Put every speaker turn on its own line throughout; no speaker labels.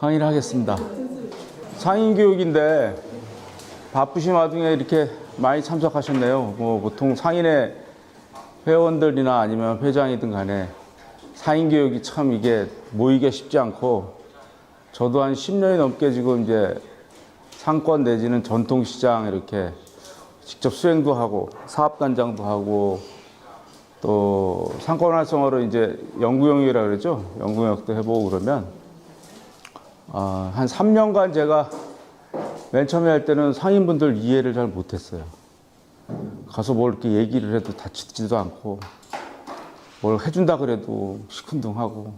강의를 하겠습니다. 상인교육인데 바쁘신 와중에 이렇게 많이 참석하셨네요. 뭐 보통 상인회 회원들이나 아니면 회장이든 간에 상인교육이 참 이게 모이기가 쉽지 않고, 저도 한 10년이 넘게 지금 이제 상권 내지는 전통시장 이렇게 직접 수행도 하고 사업단장도 하고 또 상권 활성화로 이제 연구영역이라고 그러죠. 연구영역도 해보고 그러면 한 3년간 제가 맨 처음에 할 때는 상인분들 이해를 잘 못했어요. 가서 뭘 이렇게 얘기를 해도 다 듣지도 않고 뭘 해준다 그래도 시큰둥하고.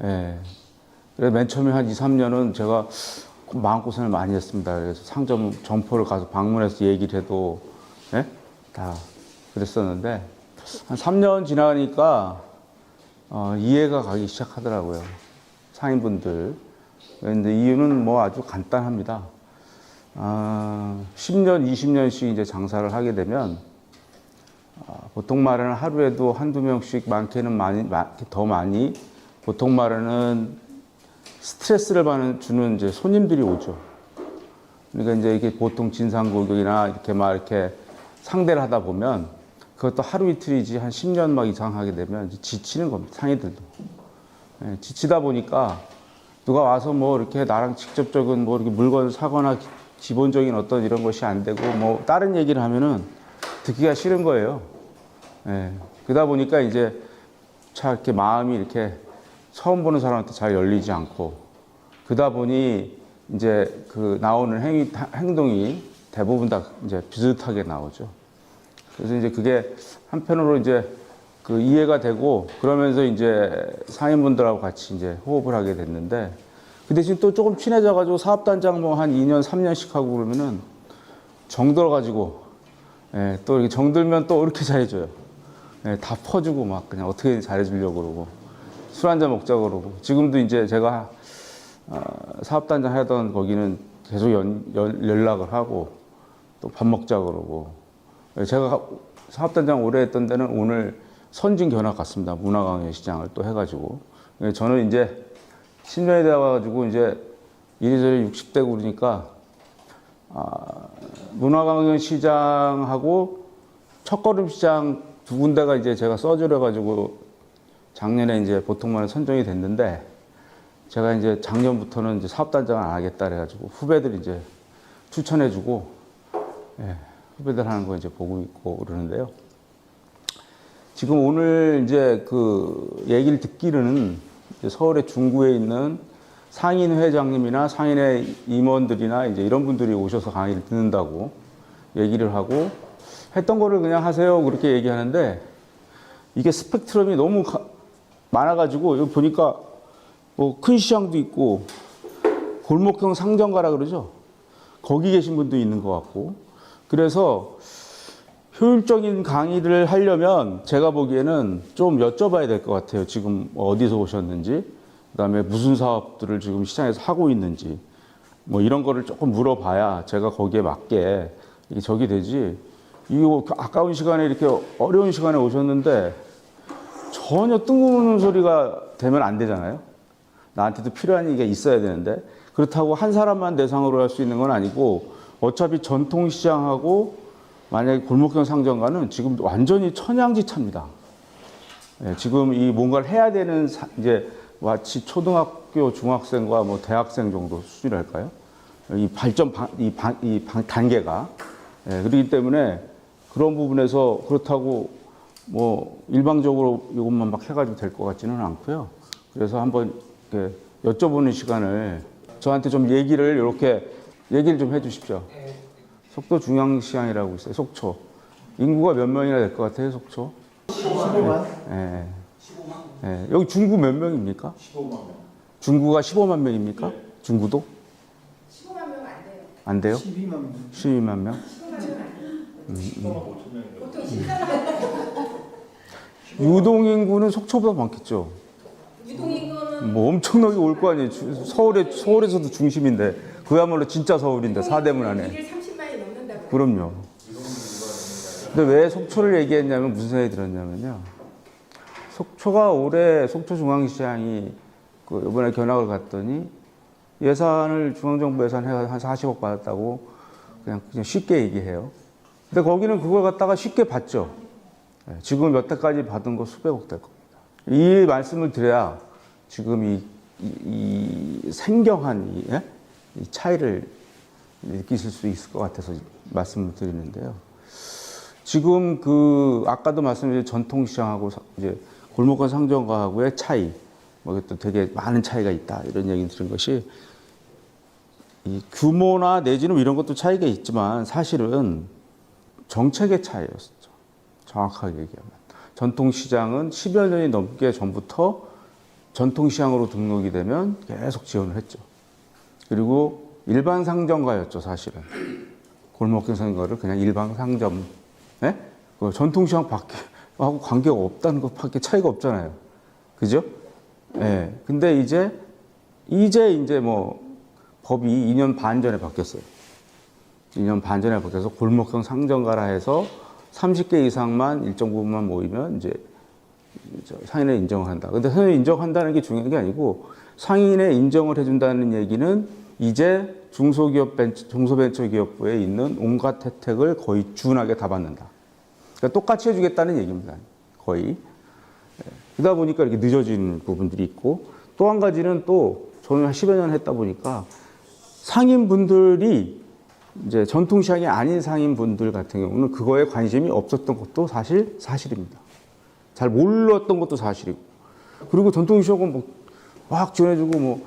예. 그래서 맨 처음에 한 2, 3년은 제가 마음고생을 많이 했습니다. 그래서 상점 점포를 가서 방문해서 얘기를 해도 예? 다 그랬었는데 한 3년 지나니까 이해가 가기 시작하더라고요. 상인분들. 그런데 이유는 뭐 아주 간단합니다. 10년, 20년씩 이제 장사를 하게 되면 보통 말에는 하루에도 한두 명씩 많게는 더 많이 보통 말에는 스트레스를 주는 이제 손님들이 오죠. 그러니까 이제 이게 보통 진상고객이나 이렇게 막 이렇게 상대를 하다 보면 그것도 하루 이틀이지 한 10년 막 이상 하게 되면 이제 지치는 겁니다. 상인들도. 예, 지치다 보니까 누가 와서 뭐 이렇게 나랑 직접적인 뭐 이렇게 물건을 사거나 기본적인 어떤 이런 것이 안 되고 뭐 다른 얘기를 하면은 듣기가 싫은 거예요. 예, 그러다 보니까 이제 참 이렇게 마음이 이렇게 처음 보는 사람한테 잘 열리지 않고, 그러다 보니 이제 그 나오는 행동이 대부분 다 이제 비슷하게 나오죠. 그래서 이제 그게 한편으로 이제 그 이해가 되고 그러면서 이제 상인분들하고 같이 이제 호흡을 하게 됐는데, 그 대신 또 조금 친해져가지고 사업단장 뭐 한 2년, 3년씩 하고 그러면은 정들어가지고, 예, 또 이렇게 정들면 또 이렇게 잘해줘요. 예, 다 퍼주고 막 그냥 어떻게 잘해주려고 그러고 술 한잔 먹자고 그러고. 지금도 이제 제가 사업단장 하던 거기는 계속 연락을 하고 또 밥 먹자고 그러고. 제가 사업단장 오래 했던 데는 오늘 선진 견학 갔습니다. 문화강연 시장을 또 해가지고. 저는 이제 10년이 돼가지고 이제 이래저래 60대고 그러니까 문화강연 시장하고 첫걸음 시장 두 군데가 이제 제가 써주려가지고 작년에 이제 보통만에 선정이 됐는데, 제가 이제 작년부터는 이제 사업단장을 안 하겠다 그래가지고 후배들이 이제 추천해주고, 예, 후배들 하는 거 이제 보고 있고 그러는데요. 지금 오늘 이제 그 얘기를 듣기로는 이제 서울의 중구에 있는 상인 회장님이나 상인회 임원들이나 이제 이런 분들이 오셔서 강의를 듣는다고 얘기를 하고, 했던 거를 그냥 하세요 그렇게 얘기하는데, 이게 스펙트럼이 너무 많아가지고 여기 보니까 뭐 큰 시장도 있고 골목형 상점가라 그러죠. 거기 계신 분도 있는 것 같고. 그래서 효율적인 강의를 하려면 제가 보기에는 좀 여쭤봐야 될 것 같아요. 지금 어디서 오셨는지, 그다음에 무슨 사업들을 지금 시장에서 하고 있는지, 뭐 이런 거를 조금 물어봐야 제가 거기에 맞게 이게 적이 되지. 이거 아까운 시간에 이렇게 어려운 시간에 오셨는데 전혀 뜬금없는 소리가 되면 안 되잖아요. 나한테도 필요한 얘기가 있어야 되는데, 그렇다고 한 사람만 대상으로 할 수 있는 건 아니고 어차피 전통시장하고 만약에 골목형 상점가는 지금 완전히 천양지차입니다. 예, 지금 이 뭔가를 해야 되는 이제 마치 초등학교 중학생과 뭐 대학생 정도 수준이랄까요? 이 발전 단계가. 예, 그렇기 때문에 그런 부분에서 그렇다고 뭐 일방적으로 이것만 막 해가지고 될 것 같지는 않고요. 그래서 한번 이렇게 여쭤보는 시간을 저한테 좀 이렇게 얘기를 좀 해주십시오. 속초 중앙시장이라고 있어요. 속초 인구가 몇 명이나 될 것 같아요? 속초
15만?
네. 15만? 네. 여기 중구 몇 명입니까? 15만 명. 중구가 15만 명입니까? 네. 중구도?
15만 명 안 돼요.
안 돼요?
12만 명.
12만 명?
15만 명 안 돼요. 보통 14만
유동 인구는 속초보다 많겠죠.
유동 인구는
뭐 엄청나게 올 거 아니에요. 서울에서도 중심인데, 그야말로 진짜 서울인데 사대문 안에.
1일 30만이 넘는다고.
그럼요. 근데 왜 속초를 얘기했냐면 무슨 생각이 들었냐면요. 속초가 올해 속초중앙시장이 이번에 견학을 갔더니 예산을 중앙정부 예산 한 40억 받았다고 그냥 쉽게 얘기해요. 근데 거기는 그걸 갖다가 쉽게 받죠. 예, 지금 여태까지 받은 거 수백억 될 겁니다. 이 말씀을 드려야 지금 이 생경한 이 차이를 느끼실 수 있을 것 같아서 말씀을 드리는데요. 지금 아까도 말씀드린 전통시장하고 이제 골목간 상점가하고의 차이, 뭐 또 되게 많은 차이가 있다 이런 얘기 들은 것이 이 규모나 내지는 이런 것도 차이가 있지만 사실은 정책의 차이였었죠. 정확하게 얘기하면 전통시장은 10여 년이 넘게 전부터 전통시장으로 등록이 되면 계속 지원을 했죠. 그리고 일반 상점가였죠, 사실은. 골목길 상점가를 그냥 일반 상점, 그 전통시장 하고 관계가 없다는 것밖에 차이가 없잖아요. 그죠? 예. 근데 이제 뭐 법이 2년 반 전에 바뀌었어요. 2년 반 전에 바뀌어서 골목형 상점가라 해서 30개 이상만 일정 부분만 모이면 이제 상인에 인정을 한다. 근데 상인에 인정한다는 게 중요한 게 아니고 상인에 인정을 해준다는 얘기는 이제 중소벤처기업부에 있는 온갖 혜택을 거의 준하게 다 받는다. 그러니까 똑같이 해주겠다는 얘기입니다. 거의. 그러다 보니까 이렇게 늦어진 부분들이 있고 또 한 가지는 또 저는 한 10여 년 했다 보니까 상인분들이 이제 전통시장이 아닌 상인분들 같은 경우는 그거에 관심이 없었던 것도 사실입니다. 잘 몰랐던 것도 사실이고. 그리고 전통시장은 막 지원해주고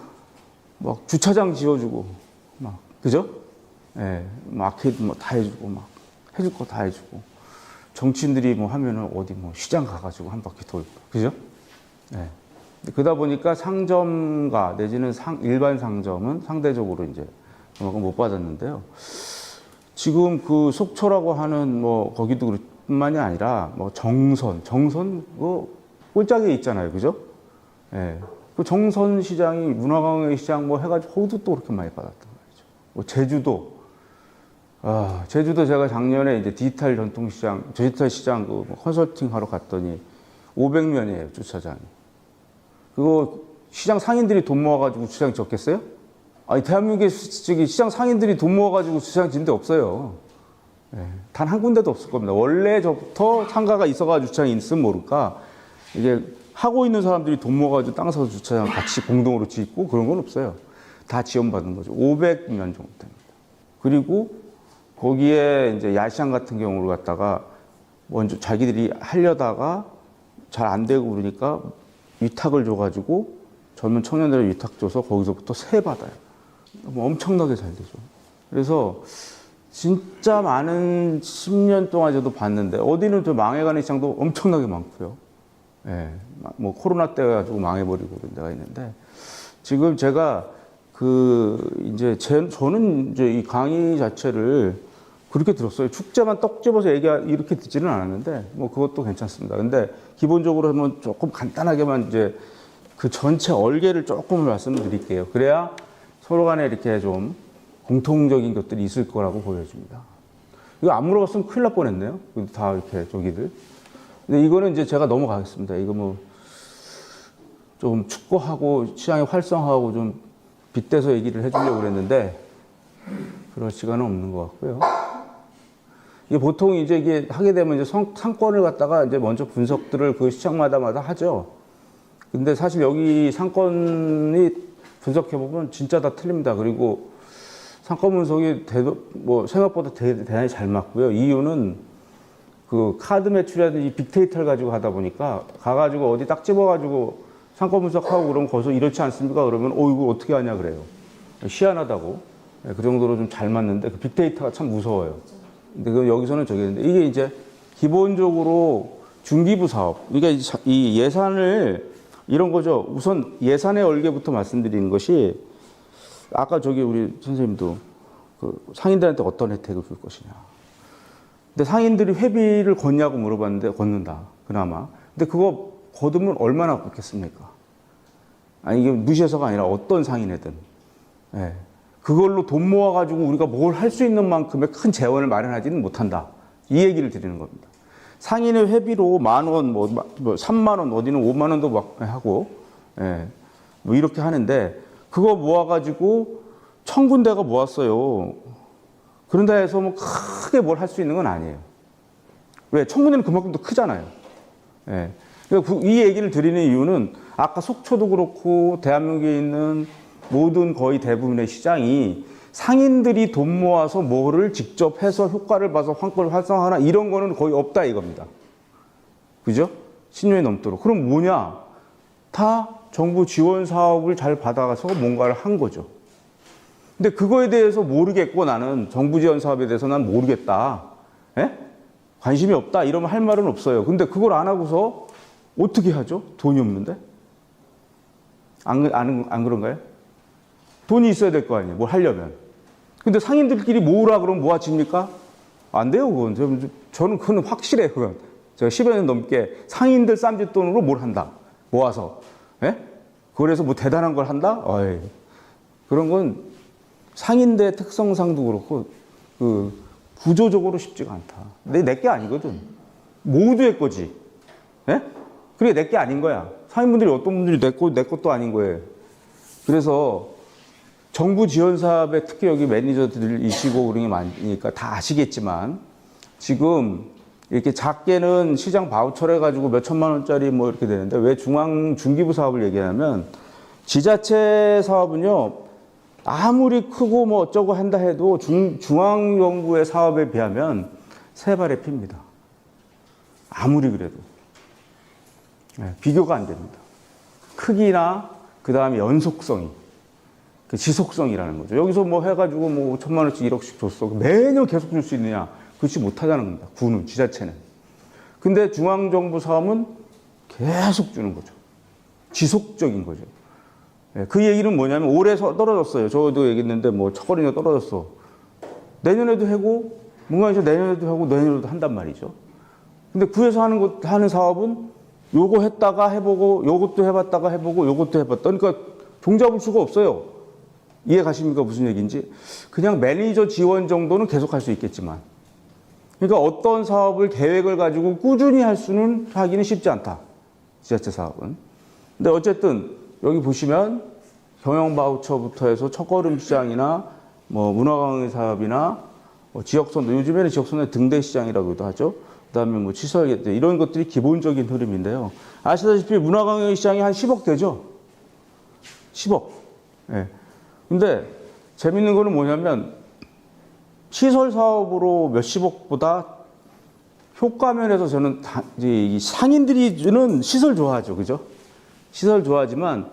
막 주차장 지어주고 막 그죠? 예, 아케이드 다 해주고 막 해줄 거 다 해주고 정치인들이 하면은 어디 시장 가가지고 한 바퀴 돌고 그죠? 예. 그러다 보니까 상점가 내지는 일반 상점은 상대적으로 이제 그만큼 못 받았는데요. 지금 그 속초라고 하는 거기도 뿐만이 아니라 정선 꼴짝에 있잖아요, 그죠? 예. 그 정선 시장이 문화관광의 시장 해가지고 거기도 또 그렇게 많이 받았단 말이죠. 제주도 제가 작년에 이제 디지털 시장 컨설팅 하러 갔더니 500면이에요, 주차장이. 그거 시장 상인들이 돈 모아가지고 주차장 짓겠어요? 아니, 대한민국의 시장 상인들이 돈 모아가지고 주차장 짓는 데 없어요. 예, 단 한 군데도 없을 겁니다. 원래 저부터 상가가 있어가지고 주차장이 있으면 모를까. 이게 하고 있는 사람들이 돈 모아가지고 땅 사서 주차장 같이 공동으로 짓고 그런 건 없어요. 다 지원받은 거죠. 500면 정도 됩니다. 그리고 거기에 이제 야시장 같은 경우를 갖다가 먼저 자기들이 하려다가 잘 안 되고 그러니까 위탁을 줘가지고 젊은 청년들의 위탁 줘서 거기서부터 세 받아요. 엄청나게 잘 되죠. 그래서 진짜 많은 10년 동안 저도 봤는데 어디는 또 망해가는 시장도 엄청나게 많고요. 예, 코로나 때 가지고 망해버리고 그런 데가 있는데 지금 제가 저는 이제 이 강의 자체를 그렇게 들었어요. 축제만 떡 집어서 이렇게 듣지는 않았는데 그것도 괜찮습니다. 근데 기본적으로 한번 조금 간단하게만 이제 그 전체 얼개를 조금 말씀을 드릴게요. 그래야 서로 간에 이렇게 좀 공통적인 것들이 있을 거라고 보여집니다. 이거 안 물어봤으면 큰일 날 뻔했네요. 다 이렇게 저기들. 근데 이거는 이제 제가 넘어가겠습니다. 이거 좀 축구하고 시장이 활성화하고 좀 빗대서 얘기를 해주려고 그랬는데 그럴 시간은 없는 것 같고요. 이게 보통 이게 하게 되면 이제 상권을 갖다가 이제 먼저 분석들을 그 시장마다 하죠. 근데 사실 여기 상권이 분석해보면 진짜 다 틀립니다. 그리고 상권 분석이 생각보다 대단히 잘 맞고요. 이유는 그 카드 매출이라든지 빅데이터를 가지고 하다 보니까 가가지고 어디 딱 집어가지고 상권 분석하고 그러면 거기서 이렇지 않습니까? 그러면 이거 어떻게 하냐 그래요. 희한하다고. 그 정도로 좀 잘 맞는데 그 빅데이터가 참 무서워요. 근데 여기서는 저기인데 이게 이제 기본적으로 중기부 사업. 그러니까 이 예산을 이런 거죠. 우선 예산의 얼개부터 말씀드리는 것이 아까 우리 선생님도 상인들한테 어떤 혜택을 줄 것이냐. 근데 상인들이 회비를 걷냐고 물어봤는데 걷는다. 그나마. 근데 그거 거두면 얼마나 걷겠습니까? 아니 이게 무시해서가 아니라 어떤 상인이든. 예. 그걸로 돈 모아가지고 우리가 뭘 할 수 있는 만큼의 큰 재원을 마련하지는 못한다. 이 얘기를 드리는 겁니다. 상인의 회비로 10,000원, 3만 원, 어디는 5만 원도 막 하고, 예. 이렇게 하는데, 그거 모아가지고 1000군데가 모았어요. 그런다 해서 뭐 크게 뭘 할 수 있는 건 아니에요. 왜? 1000군데는 그만큼 더 크잖아요. 예. 이 얘기를 드리는 이유는 아까 속초도 그렇고 대한민국에 있는 모든 거의 대부분의 시장이 상인들이 돈 모아서 뭐를 직접 해서 효과를 봐서 황골 활성화하나 이런 거는 거의 없다 이겁니다. 그죠? 신년이 넘도록. 그럼 뭐냐? 다 정부 지원 사업을 잘 받아가서 뭔가를 한 거죠. 근데 그거에 대해서 모르겠고 나는 정부 지원 사업에 대해서 난 모르겠다. 예? 관심이 없다. 이러면 할 말은 없어요. 근데 그걸 안 하고서 어떻게 하죠? 돈이 없는데? 안 그런가요? 돈이 있어야 될 거 아니에요. 뭘 하려면. 근데 상인들끼리 모으라 그러면 모아집니까? 안 돼요, 그건. 저는 그건 확실해요, 그건. 제가 10여 년 넘게 상인들 쌈짓돈으로 뭘 한다. 모아서. 예? 그래서 뭐 대단한 걸 한다? 어이. 그런 건 상인들의 특성상도 그렇고, 구조적으로 쉽지가 않다. 내게 아니거든. 모두의 거지. 예? 그게 내게 아닌 거야. 상인분들이 어떤 분들이 내 것도 아닌 거예요. 그래서 정부 지원 사업에 특히 여기 매니저들이시고 그런 게 많으니까 다 아시겠지만 지금 이렇게 작게는 시장 바우처를 해가지고 몇 천만 원짜리 뭐 이렇게 되는데 왜 중기부 사업을 얘기하냐면 지자체 사업은요 아무리 크고 뭐 어쩌고 한다 해도 중앙정부의 사업에 비하면 세 발의 피입니다. 아무리 그래도. 네, 비교가 안 됩니다. 크기나 그 다음에 연속성이. 그 지속성이라는 거죠. 여기서 뭐 해가지고 뭐 5천만 원씩 1억씩 줬어. 매년 계속 줄 수 있느냐? 그렇지 못하다는 겁니다. 구는, 지자체는. 근데 중앙정부 사업은 계속 주는 거죠. 지속적인 거죠. 그 얘기는 뭐냐면 올해 떨어졌어요. 저도 얘기했는데 뭐 첫걸음에 떨어졌어. 내년에도 하고, 문광에서 내년에도 하고, 내년에도 한단 말이죠. 근데 구에서 하는 사업은 요거 했다가 해보고, 요것도 해봤다가 해보고, 요것도 해봤다. 그러니까 종잡을 수가 없어요. 이해 가십니까? 무슨 얘기인지. 그냥 매니저 지원 정도는 계속 할 수 있겠지만. 그러니까 어떤 사업을 계획을 가지고 꾸준히 하기는 쉽지 않다. 지자체 사업은. 근데 어쨌든 여기 보시면 경영 바우처부터 해서 첫걸음 시장이나 뭐 문화관광 사업이나 뭐 지역선도, 요즘에는 지역선도 등대 시장이라고도 하죠. 그 다음에 뭐 시설 이런 것들이 기본적인 흐름인데요. 아시다시피 문화관광 시장이 한 10억 되죠? 10억. 예. 근데 재밌는 거는 뭐냐면 시설 사업으로 몇십억보다 효과 면에서 저는 이 상인들이 주는 시설 좋아하죠. 그죠? 시설 좋아하지만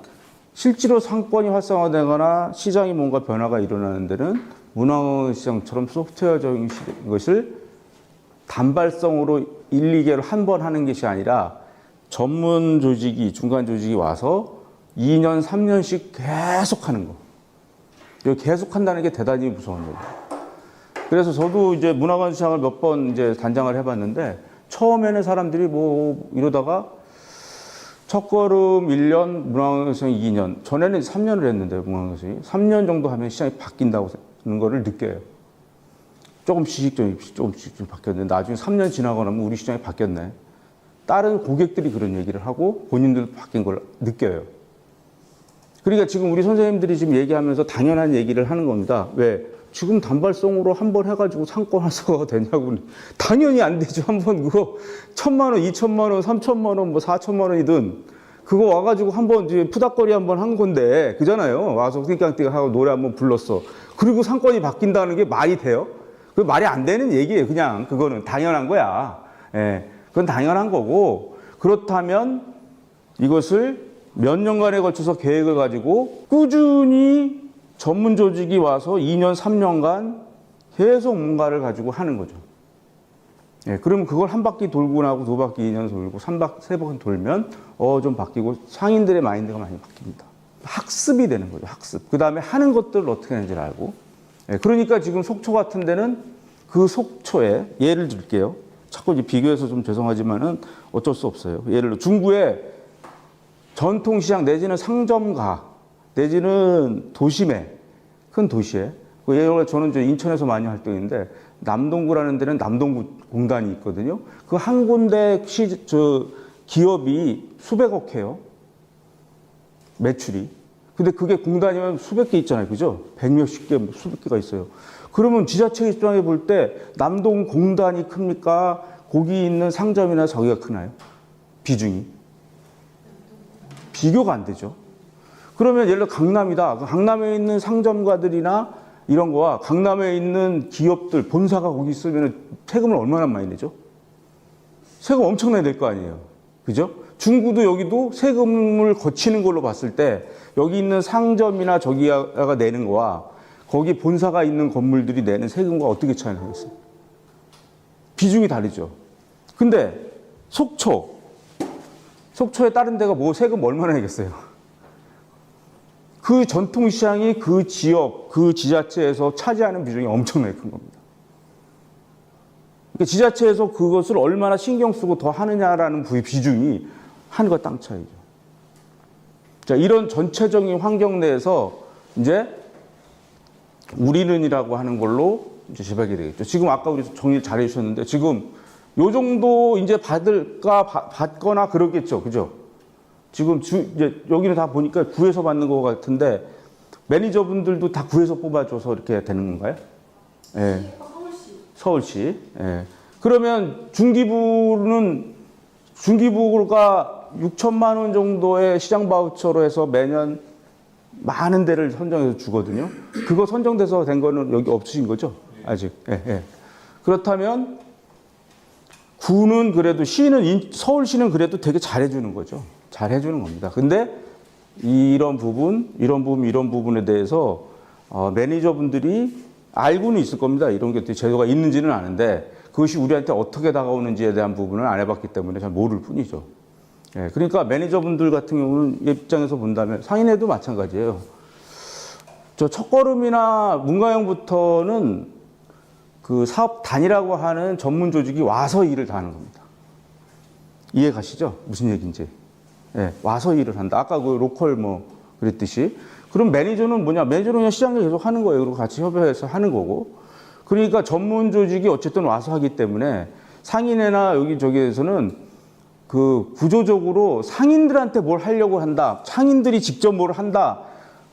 실제로 상권이 활성화되거나 시장이 뭔가 변화가 일어나는 데는 문화관광 시장처럼 소프트웨어적인 것을 단발성으로 1, 2개월 한 번 하는 것이 아니라 전문 조직이, 중간 조직이 와서 2년, 3년씩 계속 하는 거. 계속 한다는 게 대단히 무서운 거예요. 그래서 저도 이제 문화관 시장을 몇 번 이제 단장을 해봤는데 처음에는 사람들이 뭐 이러다가 첫걸음 1년, 문화관 시장 2년, 전에는 3년을 했는데 문화관 시장이 3년 정도 하면 시장이 바뀐다고 하는 거를 느껴요. 조금씩 좀 바뀌었는데 나중에 3년 지나고 나면 우리 시장이 바뀌었네. 다른 고객들이 그런 얘기를 하고 본인들도 바뀐 걸 느껴요. 그러니까 지금 우리 선생님들이 지금 얘기하면서 당연한 얘기를 하는 겁니다. 왜? 지금 단발성으로 한번 해가지고 상권 활성화가 되냐고. 당연히 안 되죠. 한번 그거 1,000만 원, 2,000만 원, 3,000만 원, 뭐 4,000만 원이든 그거 와가지고 한번 이제 푸닥거리 한번 한 건데, 그잖아요. 와서 띵깡띵 하고 노래 한번 불렀어. 그리고 상권이 바뀐다는 게 말이 돼요? 그 말이 안 되는 얘기예요. 그냥 그거는 당연한 거야. 예, 그건 당연한 거고, 그렇다면 이것을 몇 년간에 걸쳐서 계획을 가지고 꾸준히 전문 조직이 와서 2년, 3년간 계속 뭔가를 가지고 하는 거죠. 예, 그럼 그걸 한 바퀴 돌고 나고 두 바퀴 2년 돌고 세 번 돌면 좀 바뀌고 상인들의 마인드가 많이 바뀝니다. 학습이 되는 거죠. 학습. 그 다음에 하는 것들을 어떻게 하는지를 알고. 예, 그러니까 지금 속초 같은 데는 그 속초에 예를 들게요. 자꾸 이제 비교해서 좀 죄송하지만은 어쩔 수 없어요. 예를 들어 중구에 전통시장 내지는 상점가 내지는 도심에, 큰 도시에, 예를 들어 저는 이제 인천에서 많이 활동했는데 남동구라는 데는 남동구 공단이 있거든요. 그 한 군데 기업이 수백억 해요. 매출이. 근데 그게 공단이면 수백 개 있잖아요. 그죠? 백몇십 개, 수백 개가 있어요. 그러면 지자체 입장에 볼 때 남동 공단이 큽니까? 거기 있는 상점이나 저기가 크나요? 비중이. 비교가 안 되죠. 그러면 예를 들어 강남이다. 강남에 있는 상점가들이나 이런 거와 강남에 있는 기업들, 본사가 거기 있으면 세금을 얼마나 많이 내죠? 세금 엄청나게 낼 거 아니에요. 그죠? 중구도 여기도 세금을 거치는 걸로 봤을 때 여기 있는 상점이나 저기가 내는 거와 거기 본사가 있는 건물들이 내는 세금과 어떻게 차이가 나겠어요? 비중이 다르죠. 근데 속초에 다른 데가 뭐 세금 얼마나 내겠어요? 그 전통시장이 그 지역, 그 지자체에서 차지하는 비중이 엄청나게 큰 겁니다. 그러니까 지자체에서 그것을 얼마나 신경 쓰고 더 하느냐라는 비중이 하늘과 땅 차이죠. 자, 이런 전체적인 환경 내에서 이제 우리는이라고 하는 걸로 이제 지배하게 되겠죠. 지금 아까 우리 정리 잘 해주셨는데 지금 요 정도 이제 받거나 그러겠죠. 그죠? 지금 이제 여기는 다 보니까 구에서 받는 것 같은데 매니저분들도 다 구에서 뽑아줘서 이렇게 되는 건가요? 예. 서울시. 예. 그러면 중기부가 6천만 원 정도의 시장 바우처로 해서 매년 많은 데를 선정해서 주거든요. 그거 선정돼서 된 거는 여기 없으신 거죠? 아직. 예, 예. 그렇다면 구는 그래도 서울시는 그래도 되게 잘해주는 거죠. 잘해주는 겁니다. 근데 이런 부분에 대해서 매니저분들이 알고는 있을 겁니다. 이런 게 제도가 있는지는 아는데 그것이 우리한테 어떻게 다가오는지에 대한 부분을 안 해봤기 때문에 잘 모를 뿐이죠. 예, 그러니까 매니저분들 같은 경우는 입장에서 본다면 상인회도 마찬가지예요. 저 첫걸음이나 문가영부터는 그 사업 단이라고 하는 전문 조직이 와서 일을 다 하는 겁니다. 이해 가시죠? 무슨 얘기인지. 예, 와서 일을 한다. 아까 그 로컬 그랬듯이. 그럼 매니저는 뭐냐? 매니저는 그냥 시장에 계속 하는 거예요. 그리고 같이 협의해서 하는 거고. 그러니까 전문 조직이 어쨌든 와서 하기 때문에 상인회나 여기저기에서는 그 구조적으로 상인들한테 뭘 하려고 한다. 상인들이 직접 뭘 한다.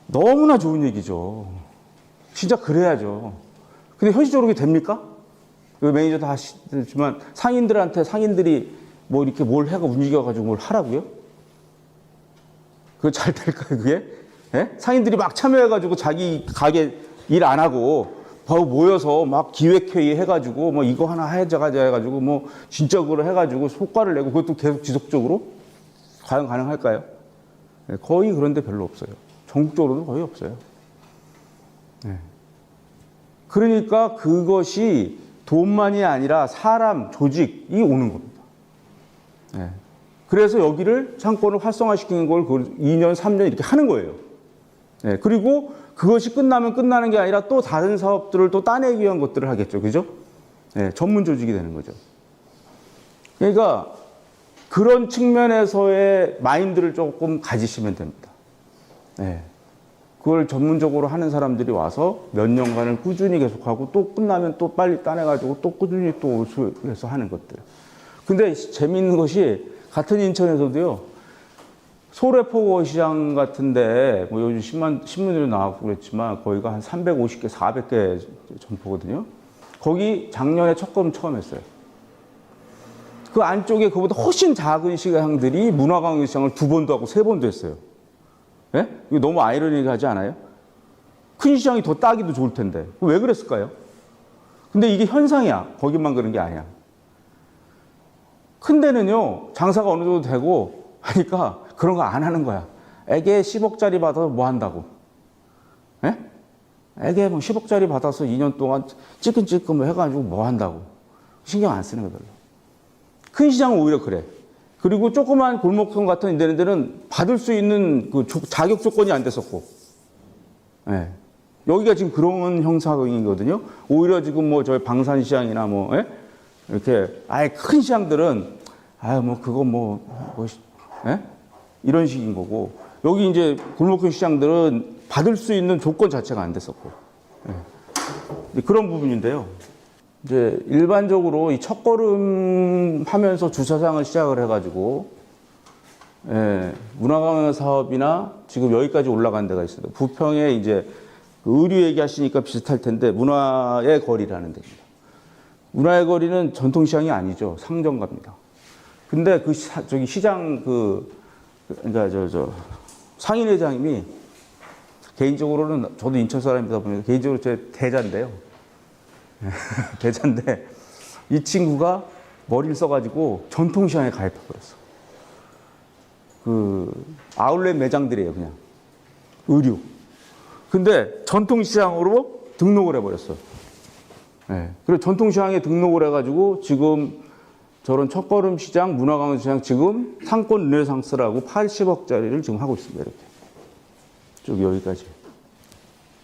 너무나 좋은 얘기죠. 진짜 그래야죠. 근데 현실적으로 그게 됩니까? 그 매니저 다 하시지만 상인들이 뭐 이렇게 뭘 해가 움직여가지고 뭘 하라고요? 그거 잘 될까요, 그게? 예? 상인들이 막 참여해가지고 자기 가게 일 안 하고 바로 모여서 막 기획회의 해가지고 뭐 이거 하나 하자 해가지고 뭐 진짜 그걸 해가지고 효과를 내고 그것도 계속 지속적으로 과연 가능할까요? 예, 거의 그런 데 별로 없어요. 전국적으로도 거의 없어요. 예. 그러니까 그것이 돈만이 아니라 사람, 조직이 오는 겁니다. 예. 그래서 여기를 상권을 활성화시키는 걸 2년, 3년 이렇게 하는 거예요. 예. 그리고 그것이 끝나면 끝나는 게 아니라 또 다른 사업들을 또 따내기 위한 것들을 하겠죠. 그죠? 예. 전문 조직이 되는 거죠. 그러니까 그런 측면에서의 마인드를 조금 가지시면 됩니다. 예. 그걸 전문적으로 하는 사람들이 와서 몇 년간을 꾸준히 계속하고 또 끝나면 또 빨리 따내가지고 또 꾸준히 또 오수해서 하는 것들. 근데 재미있는 것이 같은 인천에서도요, 소래포구 시장 같은데 뭐 요즘 신문으로 나왔고 그랬지만 거기가 한 350개, 400개 점포거든요. 거기 작년에 첫걸음 처음 했어요. 그 안쪽에 그보다 훨씬 작은 시장들이 문화관광 시장을 2번도 하고 3번도 했어요. 예? 이거 너무 아이러니하지 않아요? 큰 시장이 더 따기도 좋을 텐데. 왜 그랬을까요? 근데 이게 현상이야. 거기만 그런 게 아니야. 큰 데는요, 장사가 어느 정도 되고 하니까 그런 거 안 하는 거야. 애게 10억짜리 받아서 뭐 한다고? 예? 애게 뭐 10억짜리 받아서 2년 동안 찌끈찌끈 해가지고 뭐 한다고? 신경 안 쓰는 거예요. 큰 시장은 오히려 그래. 그리고 조그만 골목형 같은 데는 받을 수 있는 그 자격 조건이 안 됐었고. 예. 여기가 지금 그런 형상이거든요. 오히려 지금 뭐 저희 방산시장이나 뭐, 예? 이렇게 아예 큰 시장들은 예? 이런 식인 거고. 여기 이제 골목형 시장들은 받을 수 있는 조건 자체가 안 됐었고. 예. 그런 부분인데요. 이제 일반적으로 이 첫걸음 하면서 주차장을 시작을 해가지고 예, 문화관광 사업이나 지금 여기까지 올라간 데가 있어요. 부평에 이제 그 의류 얘기하시니까 비슷할 텐데 문화의 거리라는 데입니다. 문화의 거리는 전통시장이 아니죠. 상점가입니다. 근데 그 저기 시장 그러니까 상인회장님이 개인적으로는 저도 인천 사람이다 보니까 개인적으로 제 대자인데요. 대자인데 이 친구가 머리를 써가지고 전통시장에 가입해버렸어. 그 아울렛 매장들이에요, 그냥 의류. 근데 전통시장으로 등록을 해버렸어. 네. 그리고 전통시장에 등록을 해가지고 지금 저런 첫걸음시장, 문화관광시장 지금 상권 르네상스라고 80억짜리를 지금 하고 있습니다. 이렇게 쭉 여기까지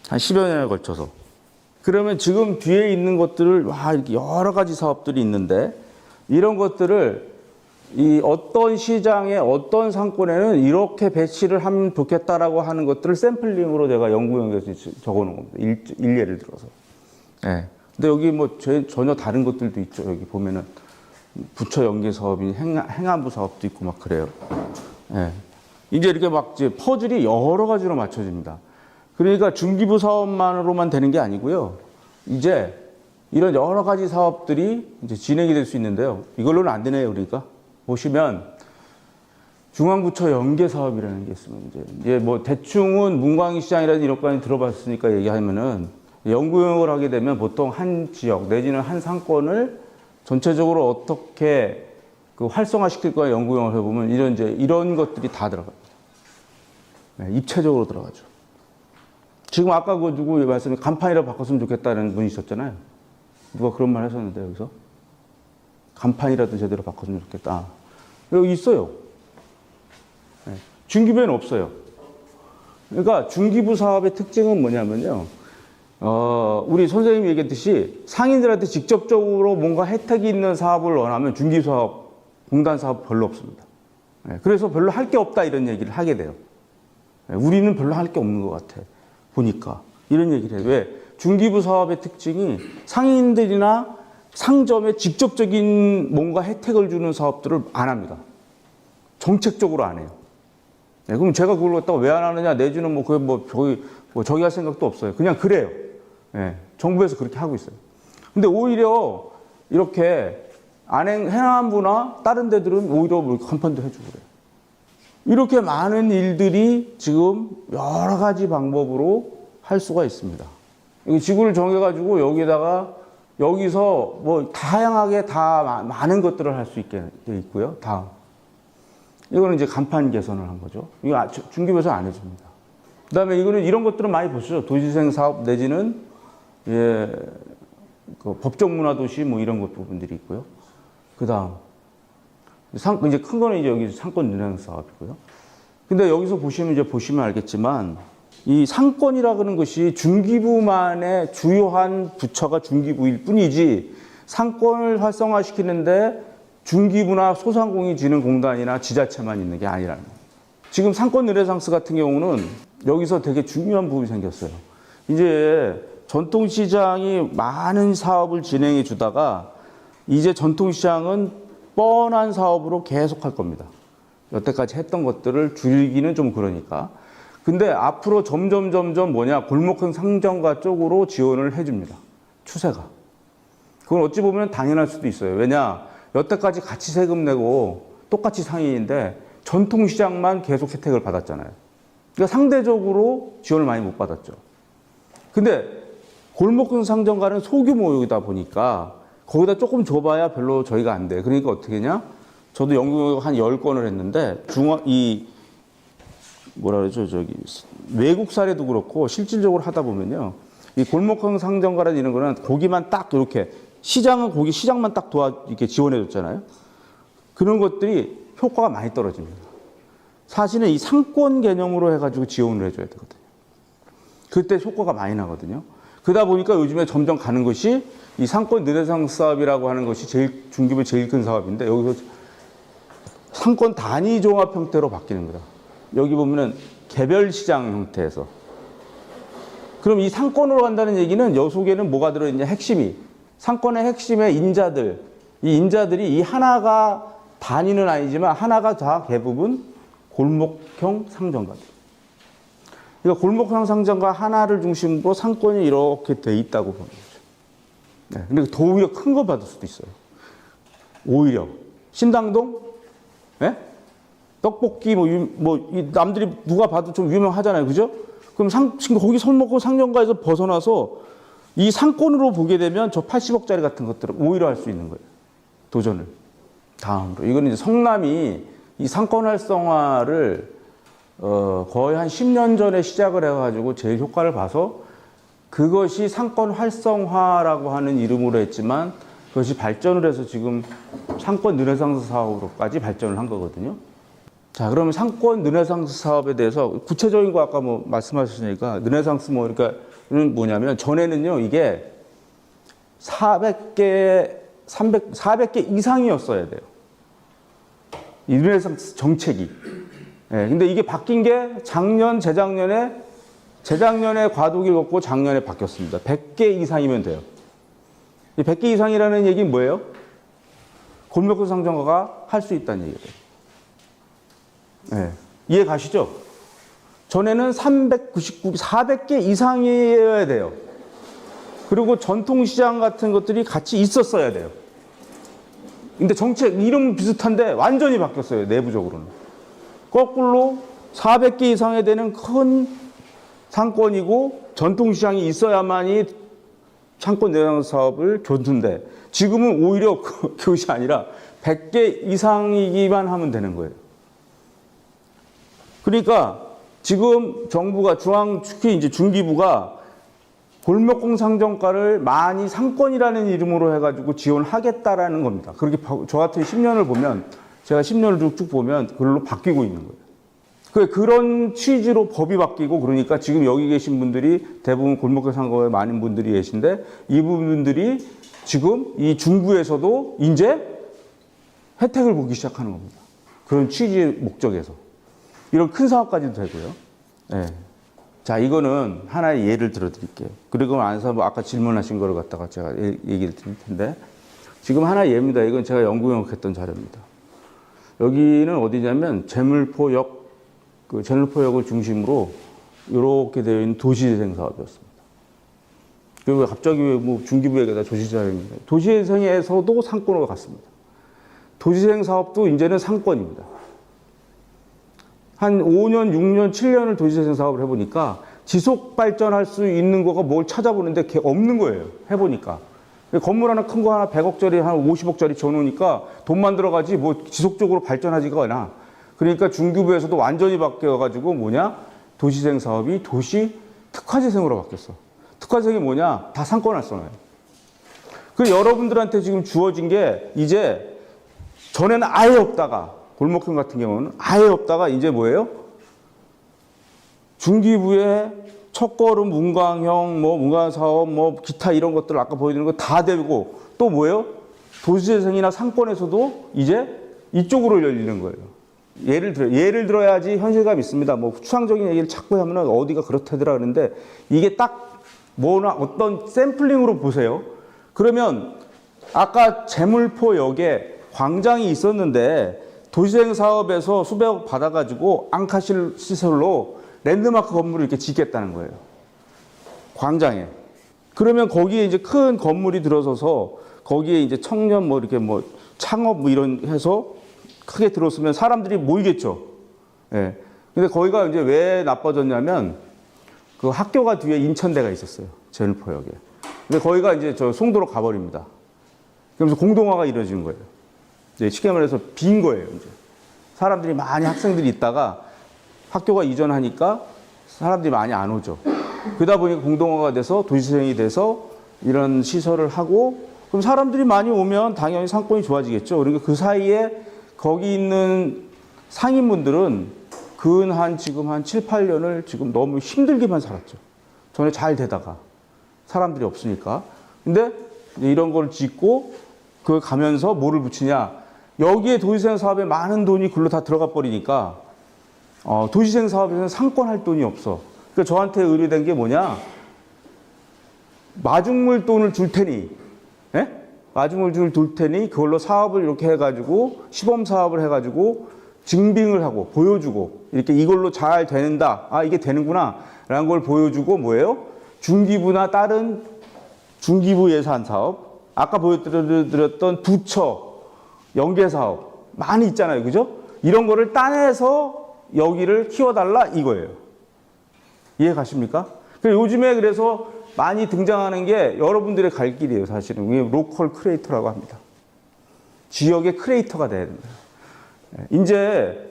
한 10여 년에 걸쳐서. 그러면 지금 뒤에 있는 것들을 와 이렇게 여러 가지 사업들이 있는데 이런 것들을 이 어떤 시장에 어떤 상권에는 이렇게 배치를 하면 좋겠다라고 하는 것들을 샘플링으로 내가 연구용에서 적어놓은 겁니다. 일례를 들어서. 예. 근데 여기 뭐 전혀 다른 것들도 있죠. 여기 보면은 부처 연계 사업이 행안부 사업도 있고 막 그래요. 예. 이제 이렇게 막 이제 퍼즐이 여러 가지로 맞춰집니다. 그러니까 중기부 사업만으로만 되는 게 아니고요. 이제 이런 여러 가지 사업들이 이제 진행이 될 수 있는데요. 이걸로는 안 되네요. 그러니까 보시면 중앙부처 연계 사업이라는 게 있으면 이제 뭐 대충은 문광시장이라든지 이런 거 들어봤으니까 얘기하면은 연구용을 하게 되면 보통 한 지역 내지는 한 상권을 전체적으로 어떻게 그 활성화시킬 거야 연구용을 해보면 이런 것들이 다 들어갑니다. 네, 입체적으로 들어가죠. 지금 아까 그 누구 말씀에 간판이라 바꿨으면 좋겠다는 분이 있었잖아요. 누가 그런 말 하셨는데 여기서 간판이라도 제대로 바꿨으면 좋겠다. 여기 있어요. 네, 중기부에는 없어요. 그러니까 중기부 사업의 특징은 뭐냐면요. 우리 선생님이 얘기했듯이 상인들한테 직접적으로 뭔가 혜택이 있는 사업을 원하면 중기부 사업, 공단 사업 별로 없습니다. 네, 그래서 별로 할 게 없다 이런 얘기를 하게 돼요. 네, 우리는 별로 할 게 없는 것 같아. 보니까. 이런 얘기를 해요. 왜? 중기부 사업의 특징이 상인들이나 상점에 직접적인 뭔가 혜택을 주는 사업들을 안 합니다. 정책적으로 안 해요. 네, 그럼 제가 그걸 갖다가 왜 안 하느냐, 내지는 저기 할 생각도 없어요. 그냥 그래요. 네, 정부에서 그렇게 하고 있어요. 근데 오히려 이렇게 행안부나 다른 데들은 오히려 뭐 간판도 해주고 그래요. 이렇게 많은 일들이 지금 여러 가지 방법으로 할 수가 있습니다. 지구를 정해가지고 여기서 뭐 다양하게 다 많은 것들을 할 수 있게 돼 있고요. 다음. 이거는 이제 간판 개선을 한 거죠. 이거 중기부에서 안 해줍니다. 그 다음에 이런 것들은 많이 보시죠. 도시재생 사업 내지는, 그 법정문화도시 뭐 이런 것 부분들이 있고요. 그 다음. 이제 큰 거는 이제 여기 상권 르네상스 사업이고요. 근데 여기서 보시면 알겠지만, 이 상권이라 그러는 것이 중기부만의 주요한 부처가 중기부일 뿐이지, 상권을 활성화시키는데 중기부나 소상공인진흥공단이나 지자체만 있는 게 아니라는 거예요. 지금 상권 르네상스 같은 경우는 여기서 되게 중요한 부분이 생겼어요. 이제 전통시장이 많은 사업을 진행해 주다가 이제 전통시장은 뻔한 사업으로 계속 할 겁니다. 여태까지 했던 것들을 줄이기는 좀 그러니까. 근데 앞으로 점점 골목형 상점가 쪽으로 지원을 해줍니다. 추세가. 그건 어찌 보면 당연할 수도 있어요. 왜냐? 여태까지 같이 세금 내고 똑같이 상인인데 전통시장만 계속 혜택을 받았잖아요. 그러니까 상대적으로 지원을 많이 못 받았죠. 근데 골목형 상점가는 소규모이다 보니까 거기다 조금 줘봐야 별로 저희가 안 돼. 그러니까 어떻게 했냐? 저도 연구를 한 10건을 했는데, 외국 사례도 그렇고, 실질적으로 하다 보면요. 이 골목형 상점가라는 이런 거는 고기만 딱 이렇게, 시장만 딱 이렇게 지원해줬잖아요. 그런 것들이 효과가 많이 떨어집니다. 사실은 이 상권 개념으로 해가지고 지원을 해줘야 되거든요. 그때 효과가 많이 나거든요. 그러다 보니까 요즘에 점점 가는 것이 이 상권 르네상스 사업이라고 하는 것이 중기부 제일 큰 사업인데 여기서 상권 단위 종합 형태로 바뀌는 거다. 여기 보면은 개별 시장 형태에서. 그럼 이 상권으로 간다는 얘기는 여 속에는 뭐가 들어있냐? 핵심이. 상권의 핵심의 인자들. 이 인자들이 이 하나가 단위는 아니지만 하나가 다 대부분 골목형 상점가들. 그러니까 골목형 상점가 하나를 중심으로 상권이 이렇게 돼 있다고 보는 거죠. 네, 근데 더 오히려 큰 거 받을 수도 있어요. 오히려 신당동, 네? 떡볶이 남들이 누가 봐도 좀 유명하잖아요, 그죠? 그럼 거기 손 먹고 상점가에서 벗어나서 이 상권으로 보게 되면 저 80억짜리 같은 것들을 오히려 할 수 있는 거예요. 도전을. 다음으로 이건 이제 성남이 이 상권 활성화를 거의 한 10년 전에 시작을 해가지고 제일 효과를 봐서 그것이 상권 활성화라고 하는 이름으로 했지만 그것이 발전을 해서 지금 상권 르네상스 사업으로까지 발전을 한 거거든요. 자, 그러면 상권 르네상스 사업에 대해서 구체적인 거 아까 뭐 말씀하셨으니까 르네상스 그러니까는 뭐냐면 전에는요 이게 400개 이상이었어야 돼요. 이 르네상스 정책이. 예, 근데 이게 바뀐 게 재작년에 과도기를 겪고 작년에 바뀌었습니다. 100개 이상이면 돼요. 이 100개 이상이라는 얘기는 뭐예요? 골목형 상점가가 할 수 있다는 얘기예요. 예, 이해 가시죠? 전에는 400개 이상이어야 돼요. 그리고 전통시장 같은 것들이 같이 있었어야 돼요. 근데 정책 이름 비슷한데 완전히 바뀌었어요. 내부적으로는. 거꾸로 400개 이상에 되는 큰 상권이고 전통시장이 있어야만이 상권 내장 사업을 줬는데 지금은 오히려 그것이 아니라 100개 이상이기만 하면 되는 거예요. 그러니까 지금 정부가 특히 이제 중기부가 골목형 상점가를 많이 상권이라는 이름으로 해가지고 지원하겠다라는 겁니다. 그렇게 저 같은 10년을 보면 제가 10년을 쭉 보면 그걸로 바뀌고 있는 거예요. 그런 취지로 법이 바뀌고 그러니까 지금 여기 계신 분들이 대부분 골목형 상점가에 많은 분들이 계신데 이 부분들이 지금 이 중구에서도 이제 혜택을 보기 시작하는 겁니다. 그런 취지 목적에서. 이런 큰 사업까지도 되고요. 네. 자, 이거는 하나의 예를 들어 드릴게요. 그리고 안에서 아까 질문하신 거를 갖다가 제가 얘기를 드릴 텐데 지금 하나의 예입니다. 이건 제가 연구용역했던 자료입니다. 여기는 어디냐면 제물포역을 중심으로 이렇게 되어 있는 도시재생 사업이었습니다. 그리고 갑자기 뭐 중기부에게다 도시재생입니다. 도시재생에서도 상권으로 갔습니다. 도시재생 사업도 이제는 상권입니다. 한 5년, 6년, 7년을 도시재생 사업을 해보니까 지속 발전할 수 있는 거가 뭘 찾아보는데 그게 없는 거예요. 해보니까. 건물 하나 큰 거 하나 100억짜리, 한 50억짜리 줘놓으니까 돈만 들어가지 뭐 지속적으로 발전하지가 않아. 그러니까 중기부에서도 완전히 바뀌어가지고 도시재생 사업이 도시 특화재생으로 바뀌었어. 특화재생이 뭐냐? 다 상권 활성화예요. 그래서 여러분들한테 지금 주어진 게 이제 전에는 아예 없다가 골목형 같은 경우는 아예 없다가 이제 뭐예요? 중기부의 첫걸음, 문광형, 문광사업, 기타 이런 것들 아까 보여드린 거 다 되고 또 뭐예요? 도시재생이나 상권에서도 이제 이쪽으로 열리는 거예요. 예를 들어야지 현실감이 있습니다. 추상적인 얘기를 자꾸 하면 어디가 그렇다더라 그러는데 이게 딱 어떤 샘플링으로 보세요. 그러면 아까 제물포역에 광장이 있었는데 도시재생 사업에서 수백억 받아가지고 앙카실 시설로 랜드마크 건물을 이렇게 짓겠다는 거예요. 광장에. 그러면 거기에 이제 큰 건물이 들어서서 거기에 이제 청년 창업 이런 해서 크게 들어서면 사람들이 모이겠죠. 예. 근데 거기가 이제 왜 나빠졌냐면 그 학교가 뒤에 인천대가 있었어요. 제물포역에. 근데 거기가 이제 송도로 가버립니다. 그러면서 공동화가 이루어지는 거예요. 쉽게 말해서 빈 거예요. 이제. 사람들이 많이 학생들이 있다가 학교가 이전하니까 사람들이 많이 안 오죠. 그러다 보니까 공동화가 돼서 도시재생이 돼서 이런 시설을 하고 그럼 사람들이 많이 오면 당연히 상권이 좋아지겠죠. 그러니까 그 사이에 거기 있는 상인분들은 지금 한 7, 8년을 지금 너무 힘들게만 살았죠. 전에 잘 되다가 사람들이 없으니까. 근데 이런 걸 짓고 가면서 뭐를 붙이냐. 여기에 도시재생 사업에 많은 돈이 글로 다 들어가 버리니까 도시재생 사업에서는 상권할 돈이 없어. 그러니까 저한테 의뢰된 게 뭐냐. 마중물 돈을 줄 테니, 예? 마중물 줄 테니 그걸로 사업을 이렇게 해가지고 시범 사업을 해가지고 증빙을 하고 보여주고 이렇게 이걸로 잘 되는다. 아, 이게 되는구나. 라는 걸 보여주고 뭐예요? 중기부나 다른 중기부 예산 사업, 아까 보여드렸던 부처, 연계 사업 많이 있잖아요. 그죠? 이런 거를 따내서 여기를 키워달라 이거예요. 이해 가십니까? 요즘에 그래서 많이 등장하는 게 여러분들의 갈 길이에요. 사실은. 이게 로컬 크리에이터라고 합니다. 지역의 크리에이터가 돼야 된다. 이제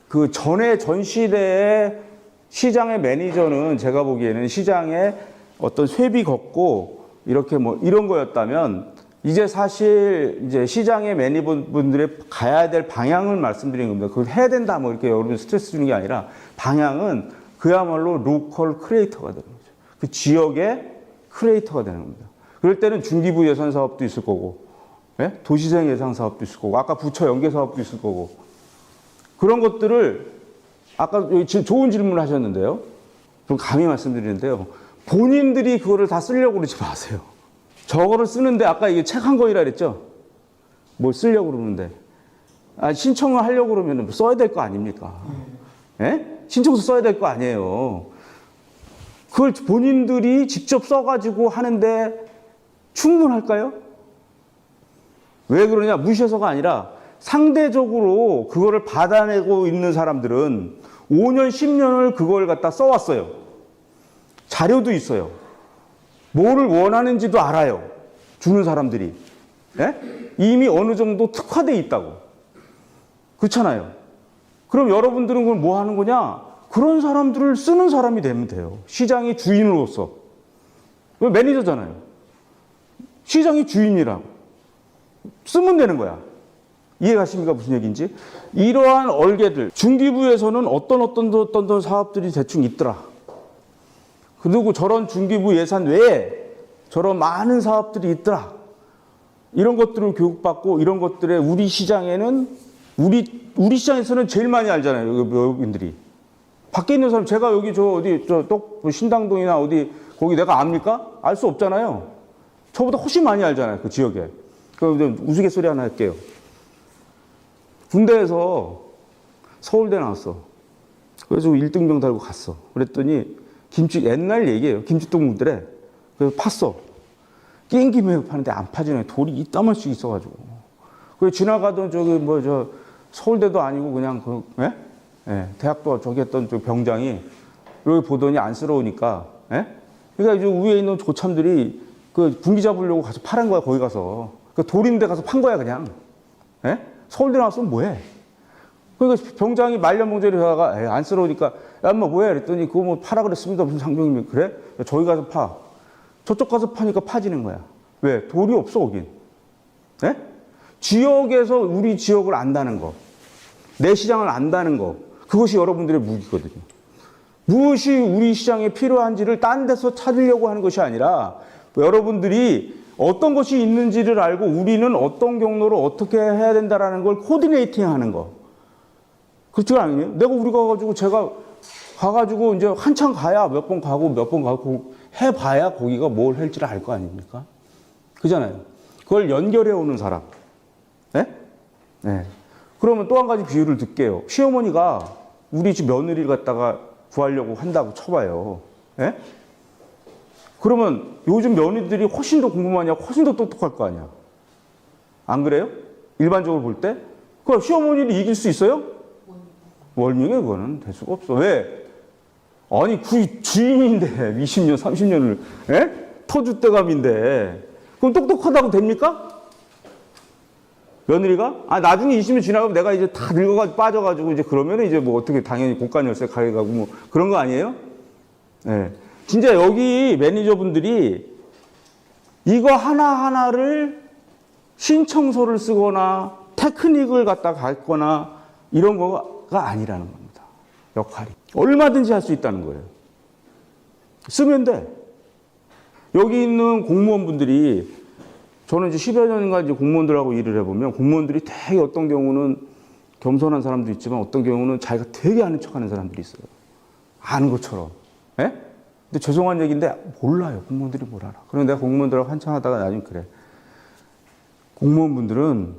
그 전 시대의 시장의 매니저는 제가 보기에는 시장에 어떤 쇠비 걷고 이렇게 뭐 이런 거였다면 이제 사실 이제 시장의 매니저분들의 가야 될 방향을 말씀드리는 겁니다. 그걸 해야 된다 뭐 이렇게 여러분 스트레스 주는 게 아니라 방향은 그야말로 로컬 크리에이터가 되는 거죠. 그 지역의 크리에이터가 되는 겁니다. 그럴 때는 중기부 예산 사업도 있을 거고, 예? 도시재생 예산 사업도 있을 거고, 아까 부처 연계 사업도 있을 거고, 그런 것들을 아까 좋은 질문을 하셨는데요. 좀 감히 말씀드리는데요. 본인들이 그거를 다 쓰려고 그러지 마세요. 저거를 쓰는데 아까 이게 책 한 권이라 그랬죠? 뭘 쓰려고 그러는데. 아, 신청을 하려고 그러면 써야 될 거 아닙니까? 예? 신청서 써야 될 거 아니에요. 그걸 본인들이 직접 써가지고 하는데 충분할까요? 왜 그러냐? 무시해서가 아니라 상대적으로 그거를 받아내고 있는 사람들은 5년, 10년을 그걸 갖다 써왔어요. 자료도 있어요. 뭐를 원하는지도 알아요. 주는 사람들이. 예? 이미 어느 정도 특화되어 있다고. 그렇잖아요. 그럼 여러분들은 그걸 뭐 하는 거냐? 그런 사람들을 쓰는 사람이 되면 돼요. 시장의 주인으로서. 매니저잖아요. 시장의 주인이라고. 쓰면 되는 거야. 이해가십니까? 무슨 얘기인지? 이러한 얼개들, 중기부에서는 어떤 사업들이 대충 있더라. 그리고 저런 중기부 예산 외에 저런 많은 사업들이 있더라. 이런 것들을 교육받고 이런 것들에 우리 시장에는 우리 시장에서는 제일 많이 알잖아요. 여러분들이. 밖에 있는 사람, 제가 여기 신당동이나 어디 거기 내가 압니까? 알 수 없잖아요. 저보다 훨씬 많이 알잖아요. 그 지역에. 그럼 우스갯소리 하나 할게요. 군대에서 서울대 나왔어. 그래서 1등병 달고 갔어. 그랬더니 옛날 얘기예요. 김치동무들에. 그래서 팠어. 깽기매고 파는데 안 파지네. 돌이 이따만씩 있어가지고. 그래서 지나가던 서울대도 아니고 그냥 대학도 저기 했던 병장이 여기 보더니 안쓰러우니까, 예? 그러니까 이제 위에 있는 조참들이 그 군기 잡으려고 가서 파란 거야, 거기 가서. 그 돌인데 가서 판 거야, 그냥. 예? 서울대 나왔으면 뭐해? 그러니까 병장이 말년봉제를 하다가 안쓰러우니까 야, 엄마 뭐해? 그랬더니 그거 뭐 파라 그랬습니다. 무슨 장병이면 그래? 저기 가서 파. 저쪽 가서 파니까 파지는 거야. 왜? 돌이 없어, 거긴. 예? 지역에서 우리 지역을 안다는 거. 내 시장을 안다는 거. 그것이 여러분들의 무기거든요. 무엇이 우리 시장에 필요한지를 딴 데서 찾으려고 하는 것이 아니라 여러분들이 어떤 것이 있는지를 알고 우리는 어떤 경로로 어떻게 해야 된다라는 걸 코디네이팅 하는 거. 그렇지 않아요? 제가 가가지고 이제 한참 가야 몇 번 가고 해봐야 거기가 뭘 할지를 알 거 아닙니까? 그잖아요. 그걸 연결해 오는 사람. 네? 네. 그러면 또 한 가지 비유를 듣게요. 시어머니가 우리 집 며느리를 갖다가 구하려고 한다고 쳐봐요. 예? 그러면 요즘 며느리들이 훨씬 더 궁금하냐고 훨씬 더 똑똑할 거 아니야. 안 그래요? 일반적으로 볼 때? 그럼 시어머니를 이길 수 있어요? 월명에 그거는 될 수가 없어. 왜? 아니, 그 주인인데 20년, 30년을 터줏대감인데 그럼 똑똑하다고 됩니까? 며느리가? 아, 나중에 20년 지나가면 내가 이제 다 늙어가지고 빠져가지고 이제 그러면 이제 뭐 어떻게 당연히 고간열쇠 가게가고 뭐 그런 거 아니에요? 네. 진짜 여기 매니저분들이 이거 하나하나를 신청서를 쓰거나 테크닉을 갖다 갖거나 이런 거가 아니라는 겁니다. 역할이. 얼마든지 할 수 있다는 거예요. 쓰면 돼. 여기 있는 공무원분들이 저는 이제 10여 년간 이제 공무원들하고 일을 해보면 공무원들이 되게 어떤 경우는 겸손한 사람도 있지만 어떤 경우는 자기가 되게 아는 척 하는 사람들이 있어요. 아는 것처럼. 예? 근데 죄송한 얘기인데 몰라요. 공무원들이 뭘 알아. 그럼 내가 공무원들하고 한참 하다가 나중에 그래. 공무원분들은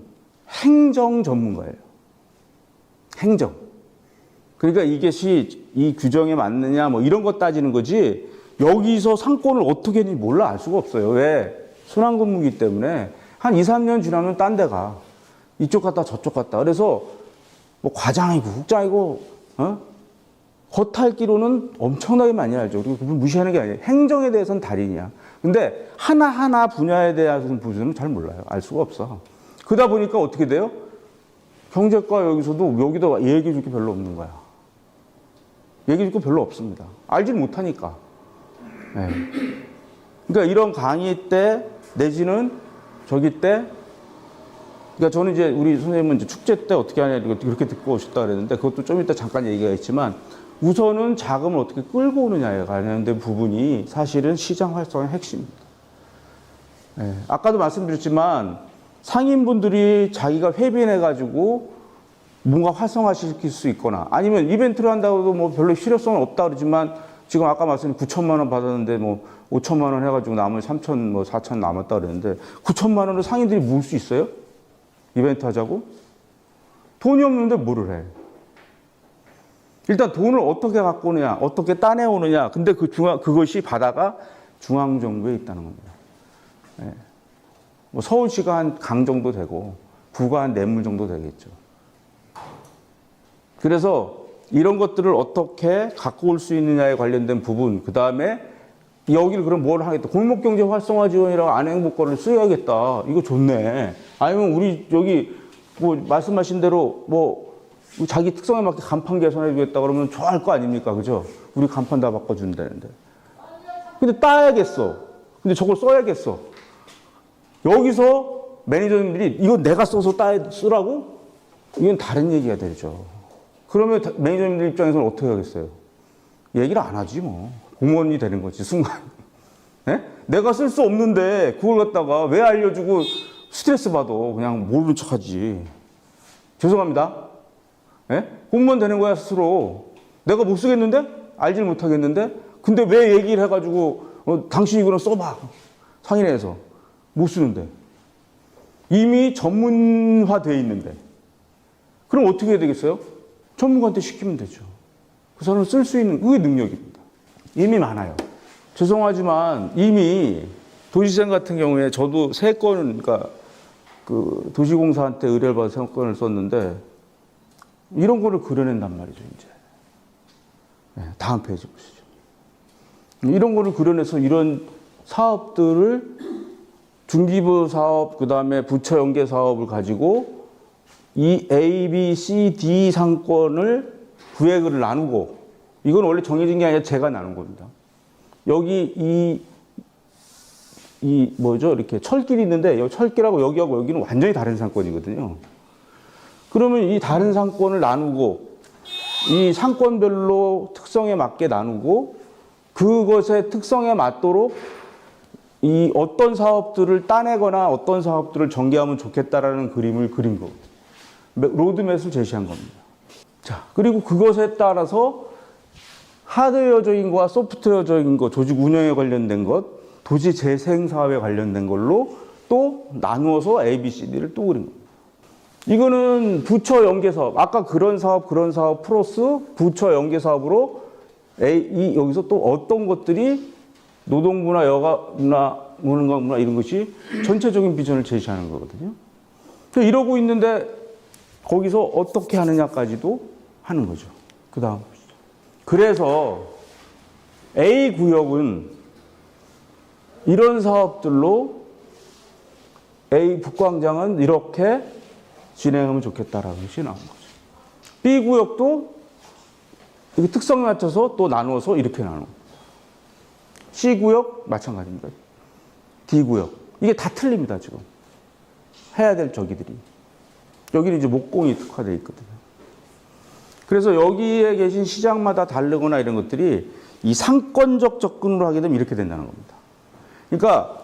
행정 전문가예요. 행정. 그러니까 이것이 이 규정에 맞느냐 뭐 이런 거 따지는 거지 여기서 상권을 어떻게 했는지 몰라 알 수가 없어요. 왜? 순환근무기 때문에 한 2, 3년 지나면 딴 데 가. 이쪽 갔다 저쪽 갔다. 그래서 뭐 과장이고 국장이고 겉핥기로는 엄청나게 많이 알죠. 그리고 그걸 무시하는 게 아니에요. 행정에 대해서는 달인이야. 근데 하나하나 분야에 대해서는 부분은 잘 몰라요. 알 수가 없어. 그러다 보니까 어떻게 돼요? 경제과 여기서도 여기도 얘기해 줄 게 별로 없는 거야. 얘기해 줄 게 별로 없습니다. 알지 못하니까. 네. 그러니까 이런 강의 때 내지는 저기 때 그러니까 저는 이제 우리 선생님은 이제 축제 때 어떻게 하냐 이렇게 듣고 오셨다 그랬는데 그것도 좀 이따 잠깐 얘기가 있지만 우선은 자금을 어떻게 끌고 오느냐에 관련된 부분이 사실은 시장 활성화의 핵심입니다. 네. 아까도 말씀드렸지만 상인분들이 자기가 회비내가지고 뭔가 활성화시킬 수 있거나 아니면 이벤트를 한다고 해도 뭐 별로 실효성은 없다 그러지만 지금 아까 말씀드린 9천만 원 받았는데 뭐 5천만 원 해가지고 나머지 3천 뭐 4천 남았다 그랬는데 9천만 원을 상인들이 모을 수 있어요? 이벤트 하자고? 돈이 없는데 뭐를 해? 일단 돈을 어떻게 갖고 오느냐, 어떻게 따내오느냐. 근데 그것이 바다가 중앙정부에 있다는 겁니다. 네. 뭐 서울시가 한 강 정도 되고 부가 한 뇌물 정도 되겠죠. 그래서 이런 것들을 어떻게 갖고 올 수 있느냐에 관련된 부분, 그 다음에 여기를 그럼 뭘 하겠다. 골목경제 활성화 지원이라고 안행복권을 쓰여야겠다. 이거 좋네. 아니면 우리 여기 뭐 말씀하신 대로 뭐 자기 특성에 맞게 간판 개선해 주겠다 그러면 좋아할 거 아닙니까? 그죠? 우리 간판 다 바꿔준다는데. 근데 따야겠어. 근데 저걸 써야겠어. 여기서 매니저님들이 이거 내가 써서 쓰라고? 이건 다른 얘기가 되죠. 그러면 매니저님들 입장에서는 어떻게 하겠어요? 얘기를 안 하지 뭐. 공무원이 되는 거지 순간. 네? 내가 쓸 수 없는데 그걸 갖다가 왜 알려주고 스트레스 받아. 그냥 모르는 척하지. 죄송합니다. 네? 공무원 되는 거야 스스로. 내가 못 쓰겠는데? 알질 못하겠는데? 근데 왜 얘기를 해가지고 당신 이거는 써봐. 상인회에서. 못 쓰는데. 이미 전문화되어 있는데. 그럼 어떻게 해야 되겠어요? 전문가한테 시키면 되죠. 그 사람을 쓸 수 있는 그게 능력입니다. 이미 많아요. 죄송하지만 이미 도시재생 같은 경우에 저도 3건, 그러니까 그 도시공사한테 의뢰를 받아서 3건을 썼는데 이런 거를 그려낸단 말이죠, 이제. 네, 다음 페이지 보시죠. 이런 거를 그려내서 이런 사업들을 중기부 사업, 그 다음에 부처 연계 사업을 가지고 이 A, B, C, D 상권을 구획을 나누고 이건 원래 정해진 게 아니라 제가 나눈 겁니다. 여기 이 뭐죠? 이렇게 철길이 있는데 여기 철길하고 여기하고 여기는 완전히 다른 상권이거든요. 그러면 이 다른 상권을 나누고 이 상권별로 특성에 맞게 나누고 그것의 특성에 맞도록 이 어떤 사업들을 따내거나 어떤 사업들을 전개하면 좋겠다라는 그림을 그린 거거든요. 로드맵을 제시한 겁니다. 자, 그리고 그것에 따라서 하드웨어적인 거와 소프트웨어적인 거, 조직 운영에 관련된 것, 도시 재생 사업에 관련된 걸로 또 나누어서 A, B, C, D를 또 그린 겁니다. 이거는 부처 연계 사업, 아까 그런 사업 플러스 부처 연계 사업으로 여기서 또 어떤 것들이 노동부나 여가부나 문화문화 이런 것이 전체적인 비전을 제시하는 거거든요. 이러고 있는데 거기서 어떻게 하느냐까지도 하는 거죠. 그 다음 보시죠. 그래서 A 구역은 이런 사업들로 A 북광장은 이렇게 진행하면 좋겠다라는 것이 나온 거죠. B 구역도 이렇게 특성에 맞춰서 또 나누어서 이렇게 나누는 거죠. C 구역 마찬가지입니다. D 구역 이게 다 틀립니다. 지금 해야 될 저기들이 여기는 이제 목공이 특화되어 있거든요. 그래서 여기에 계신 시장마다 다르거나 이런 것들이 이 상권적 접근으로 하게 되면 이렇게 된다는 겁니다. 그러니까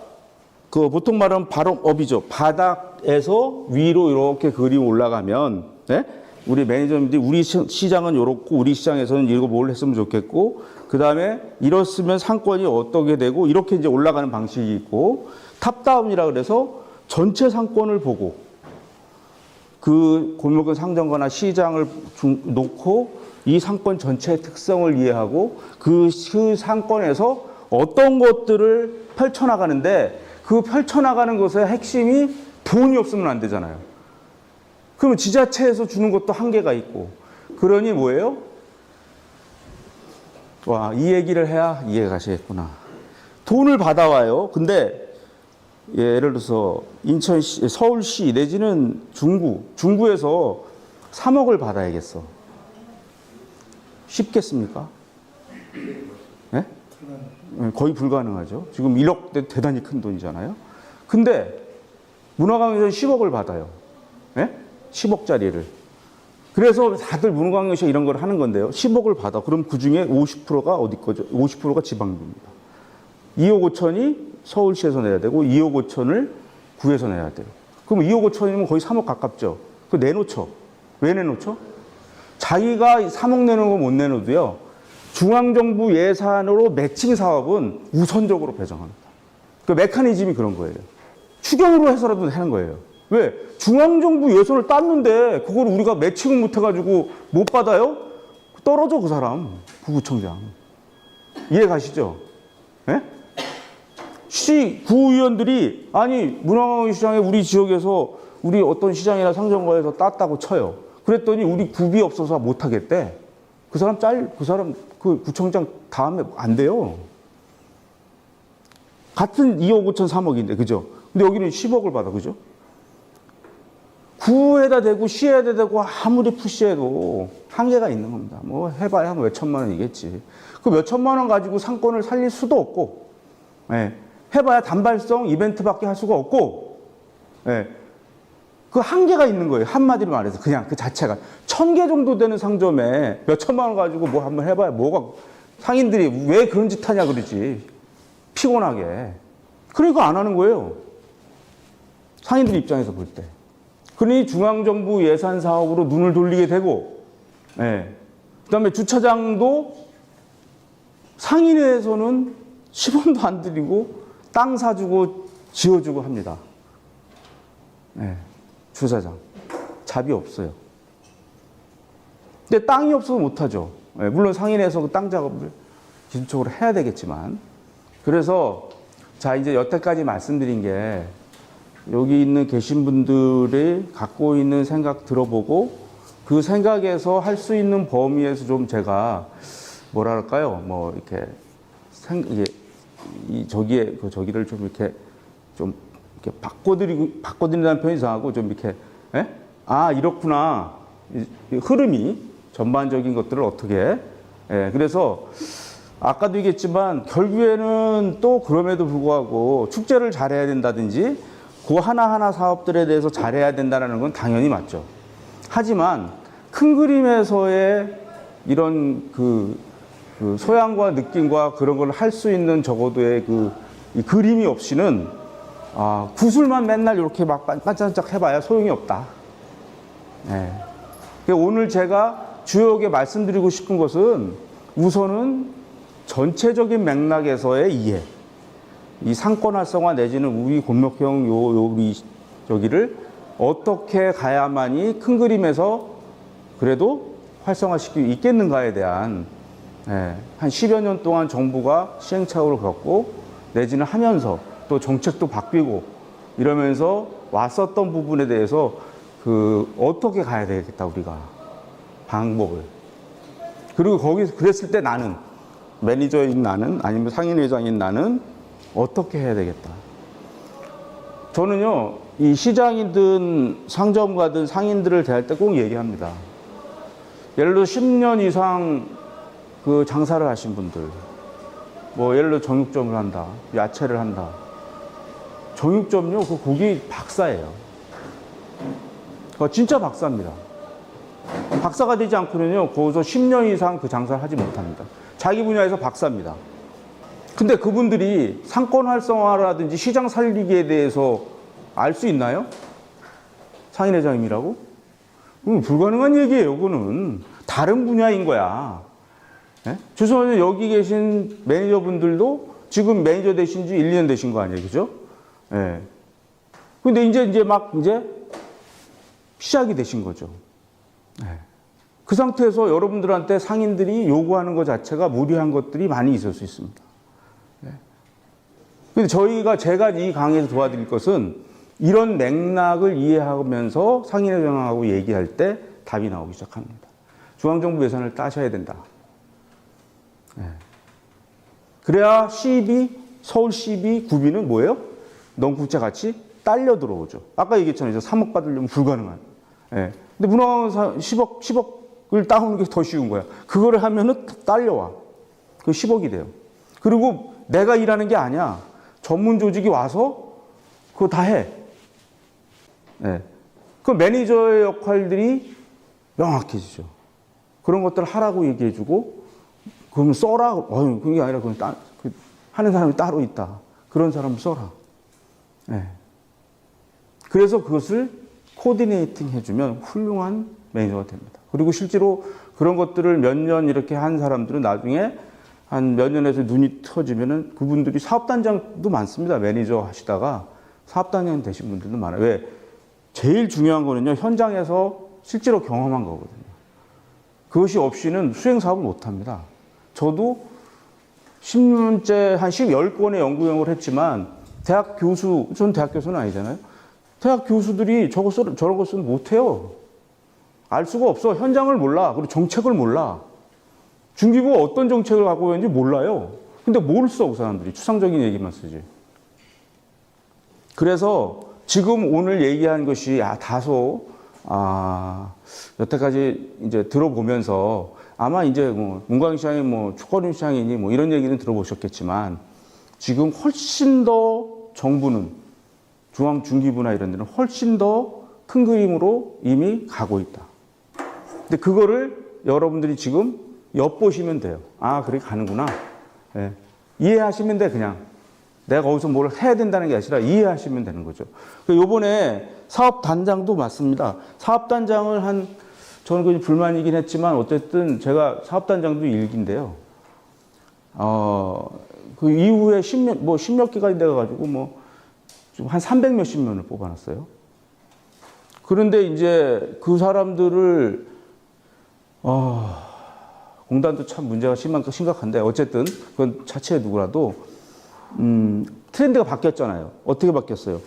그 보통 말하면 바로업이죠. 바닥에서 위로 이렇게 그림이 올라가면 네? 우리 매니저님들이 우리 시장은 이렇고 우리 시장에서는 이거 뭘 했으면 좋겠고 그 다음에 이렇으면 상권이 어떻게 되고 이렇게 이제 올라가는 방식이 있고 탑다운이라 그래서 전체 상권을 보고 그 골목을 상점거나 시장을 놓고 이 상권 전체의 특성을 이해하고 그 상권에서 어떤 것들을 펼쳐나가는데 그 펼쳐나가는 것의 핵심이 돈이 없으면 안 되잖아요. 그러면 지자체에서 주는 것도 한계가 있고. 그러니 뭐예요? 와, 이 얘기를 해야 이해가 가시겠구나. 돈을 받아와요. 근데 예를 들어서 인천시, 서울시 내지는 중구에서 3억을 받아야겠어. 쉽겠습니까? 네? 거의 불가능하죠. 지금 1억 대단히 큰 돈이잖아요. 근데 문화관광에서는 10억을 받아요. 네? 10억짜리를. 그래서 다들 문화관광시 이런 걸 하는 건데요. 10억을 받아. 그럼 그 중에 50%가 어디 거죠? 50%가 지방입니다. 2억 5천이 서울시에서 내야 되고 2억 5천을 구에서 내야 돼요. 그럼 2억 5천이면 거의 3억 가깝죠. 그거 내놓죠. 왜 내놓죠? 자기가 3억 내는 거 못 내놓도요. 중앙정부 예산으로 매칭 사업은 우선적으로 배정합니다. 그 메커니즘이 그런 거예요. 추경으로 해서라도 하는 거예요. 왜? 중앙정부 예산을 땄는데 그걸 우리가 매칭을 못 해가지고 못 받아요? 떨어져 그 사람, 그 구청장. 이해 가시죠? 예? 구의원들이 아니 문화관광시장에 우리 지역에서 우리 어떤 시장이나 상점가에서 땄다고 쳐요. 그랬더니 우리 굽이 없어서 못 하겠대. 그 사람 그 구청장 다음에 안 돼요. 같은 2억 5천 3억인데 그죠? 근데 여기는 10억을 받아 그죠? 구에다 대고 시에다 대고 아무리 푸시해도 한계가 있는 겁니다. 뭐 해봐야 한 몇천만 원이겠지. 그 몇천만 원 가지고 상권을 살릴 수도 없고, 예. 해봐야 단발성 이벤트밖에 할 수가 없고, 예. 그 한계가 있는 거예요. 한마디로 말해서 그냥 그 자체가 1,000개 정도 되는 상점에 몇천만 원 가지고 뭐 한번 해봐야 뭐가 상인들이 왜 그런 짓 하냐 그러지. 피곤하게. 그러니까 안 하는 거예요. 상인들 입장에서 볼 때. 그러니 중앙정부 예산 사업으로 눈을 돌리게 되고, 예. 그다음에 주차장도 상인회에서는 10원도 안 드리고 땅 사주고 지어주고 합니다. 예. 주차장. 잡이 없어요. 근데 땅이 없어서 못하죠. 예. 물론 상인회에서 그 땅 작업을 기술적으로 해야 되겠지만. 그래서 자, 이제 여태까지 말씀드린 게 여기 있는 계신 분들이 갖고 있는 생각 들어보고 그 생각에서 할 수 있는 범위에서 좀 제가 뭐랄까요, 뭐 이렇게 저기를 좀 이렇게 바꿔드린다는 표현이 이상하고 좀 이렇게 예? 아 이렇구나 이 흐름이 전반적인 것들을 어떻게 예, 그래서 아까도 얘기했지만 결국에는 또 그럼에도 불구하고 축제를 잘해야 된다든지 그 하나하나 사업들에 대해서 잘해야 된다는 건 당연히 맞죠. 하지만 큰 그림에서의 이런 그 소양과 느낌과 그런 걸 할 수 있는 적어도의 이 그림이 없이는 구슬만 맨날 이렇게 막 반짝반짝 해봐야 소용이 없다. 네. 오늘 제가 주요하게 말씀드리고 싶은 것은 우선은 전체적인 맥락에서의 이해. 이 상권 활성화 내지는 우리 골목형 우리 저기를 어떻게 가야만이 큰 그림에서 그래도 활성화시킬 수 있겠는가에 대한 한 10여 년 동안 정부가 시행착오를 겪고 내지는 하면서 또 정책도 바뀌고 이러면서 왔었던 부분에 대해서 어떻게 가야 되겠다 우리가 방법을 그리고 거기서 그랬을 때 나는 매니저인 나는 아니면 상인회장인 나는 어떻게 해야 되겠다. 저는요 이 시장이든 상점가든 상인들을 대할 때 꼭 얘기합니다. 예를 들어 10년 이상 그 장사를 하신 분들, 뭐 예를 들어 정육점을 한다, 야채를 한다. 정육점요, 그 고기 박사예요. 진짜 박사입니다. 박사가 되지 않고는요, 거기서 10년 이상 그 장사를 하지 못합니다. 자기 분야에서 박사입니다. 근데 그분들이 상권 활성화라든지 시장 살리기에 대해서 알 수 있나요? 상인회장님이라고? 불가능한 얘기예요, 그거는. 다른 분야인 거야. 예? 죄송한데 여기 계신 매니저분들도 지금 매니저 되신 지 1, 2년 되신 거 아니에요, 그죠? 예. 근데 이제 시작이 되신 거죠. 네. 그 상태에서 여러분들한테 상인들이 요구하는 것 자체가 무리한 것들이 많이 있을 수 있습니다. 네. 근데 제가 이 강의에서 도와드릴 것은 이런 맥락을 이해하면서 상인회장하고 얘기할 때 답이 나오기 시작합니다. 중앙정부 예산을 따셔야 된다. 네. 그래야 서울 시비, 구비는 뭐예요? 농국채 같이 딸려 들어오죠. 아까 얘기했잖아요. 3억 받으려면 불가능한. 예. 근데 문화원 10억을 따오는 게 더 쉬운 거야. 그거를 하면은 딸려와. 그 10억이 돼요. 그리고 내가 일하는 게 아니야. 전문 조직이 와서 그거 다 해. 예. 그 매니저의 역할들이 명확해지죠. 그런 것들을 하라고 얘기해주고, 그러면 써라. 그게 아니라 하는 사람이 따로 있다. 그런 사람 써라. 예. 그래서 그것을 코디네이팅 해주면 훌륭한 매니저가 됩니다. 그리고 실제로 그런 것들을 몇 년 이렇게 한 사람들은 나중에 한 몇 년에서 눈이 터지면은 그분들이 사업단장도 많습니다. 매니저 하시다가 사업단장 되신 분들도 많아요. 왜? 제일 중요한 거는요, 현장에서 실제로 경험한 거거든요. 그것이 없이는 수행사업을 못 합니다. 저도 10년째 한 10건의 연구 영역을 했지만, 전 대학 교수는 아니잖아요. 대학 교수들이 저런 거 쓰면 못해요. 알 수가 없어. 현장을 몰라. 그리고 정책을 몰라. 중기부가 어떤 정책을 갖고 있는지 몰라요. 근데 뭘 써, 그 사람들이. 추상적인 얘기만 쓰지. 그래서 지금 오늘 얘기한 것이 다소 여태까지 이제 들어보면서 아마 이제 문광시장이 축구림 시장이니 이런 얘기는 들어보셨겠지만 지금 훨씬 더 정부는 중앙중기부나 이런 데는 훨씬 더 큰 그림으로 이미 가고 있다. 근데 그거를 여러분들이 지금 엿보시면 돼요. 그래 가는구나. 예. 이해하시면 돼, 그냥. 내가 거기서 뭘 해야 된다는 게 아니라 이해하시면 되는 거죠. 요번에 사업단장도 맞습니다. 사업단장을 저는 그게 불만이긴 했지만 어쨌든 제가 사업단장도 일기인데요. 그 이후에 십몇 개가 돼가지고 한 300몇십 명을 뽑아놨어요. 그런데 이제 그 사람들을, 공단도 참 문제가 심각한데 어쨌든 그건 자체에 누구라도, 트렌드가 바뀌었잖아요. 어떻게 바뀌었어요?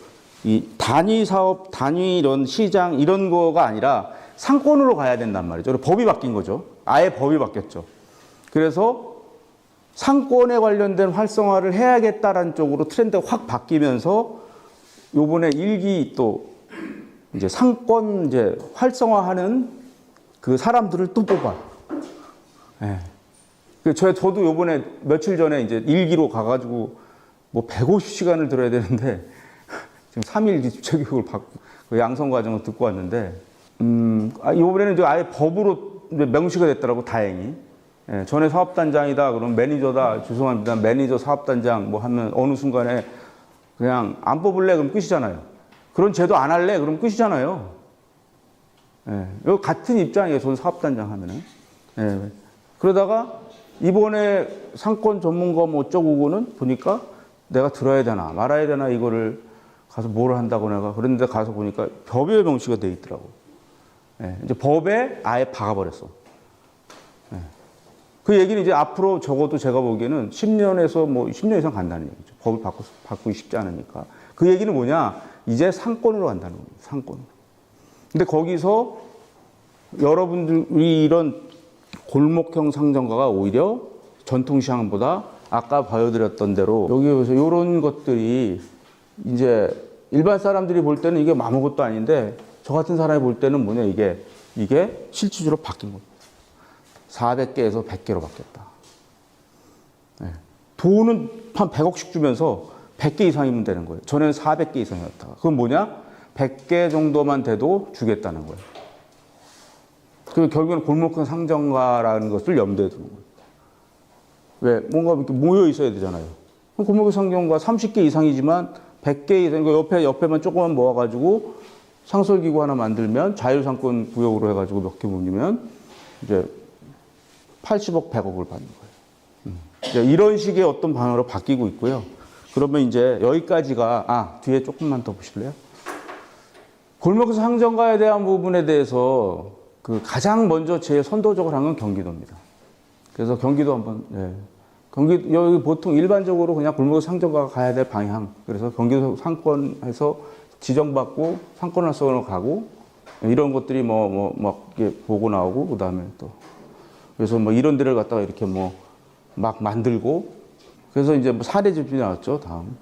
이 단위 사업, 단위 이런 시장 이런 거가 아니라 상권으로 가야 된단 말이죠. 법이 바뀐 거죠. 아예 법이 바뀌었죠. 그래서 상권에 관련된 활성화를 해야겠다라는 쪽으로 트렌드가 확 바뀌면서 요번에 일기 또 이제 상권 이제 활성화하는 그 사람들을 또 뽑아. 예. 저도 요번에 며칠 전에 이제 일기로 가가지고 150시간을 들어야 되는데 지금 3일 기초체 교육을 받고 그 양성 과정을 듣고 왔는데 요번에는 이제 아예 법으로 명시가 됐더라고, 다행히. 예, 전에 사업단장이다, 그럼 매니저다, 죄송합니다, 매니저 사업단장 하면 어느 순간에 그냥 안 뽑을래? 그럼 끝이잖아요. 그런 제도 안 할래? 그럼 끝이잖아요. 예, 이거 같은 입장이에요, 저는 사업단장 하면은. 예, 그러다가 이번에 상권 전문가 어쩌고는 보니까 내가 들어야 되나 말아야 되나 이거를 가서 뭘 한다고 내가 그런데 가서 보니까 법에 명시가 돼 있더라고. 예, 이제 법에 아예 박아버렸어. 예. 그 얘기는 이제 앞으로 적어도 제가 보기에는 10년에서 10년 이상 간다는 얘기죠. 법을 바꾸기 쉽지 않으니까. 그 얘기는 뭐냐? 이제 상권으로 간다는 겁니다. 상권으로. 근데 거기서 여러분들이 이런 골목형 상점가가 오히려 전통시장보다 아까 보여드렸던 대로 여기 보세요. 이런 것들이 이제 일반 사람들이 볼 때는 이게 아무것도 아닌데 저 같은 사람이 볼 때는 뭐냐, 이게 실질적으로 바뀐 겁니다. 400개에서 100개로 바뀌었다. 네. 돈은 한 100억씩 주면서 100개 이상이면 되는 거예요. 전에는 400개 이상이었다. 그건 뭐냐? 100개 정도만 돼도 주겠다는 거예요. 그리고 결국에는 골목형 상점가라는 것을 염두에 두는 거예요. 왜? 뭔가 이렇게 모여 있어야 되잖아요. 골목형 상점가 30개 이상이지만 100개 이상, 옆에만 조금만 모아가지고 상설기구 하나 만들면 자율상권 구역으로 해가지고 몇 개 모으면 이제 80억, 100억을 받는 거예요. 이런 식의 어떤 방향으로 바뀌고 있고요. 그러면 이제 여기까지가, 뒤에 조금만 더 보실래요? 골목 상점가에 대한 부분에 대해서 그 가장 먼저 제일 선도적으로 한 건 경기도입니다. 그래서 경기도 한번, 경기, 여기 보통 일반적으로 그냥 골목 상점가가 가야 될 방향. 그래서 경기도 상권에서 지정받고 상권화성으로 가고, 이런 것들이 막 이렇게 보고 나오고, 그 다음에 또. 그래서 뭐 이런 데를 갖다가 이렇게 막 만들고, 그래서 이제 뭐 사례 집이 나왔죠, 다음.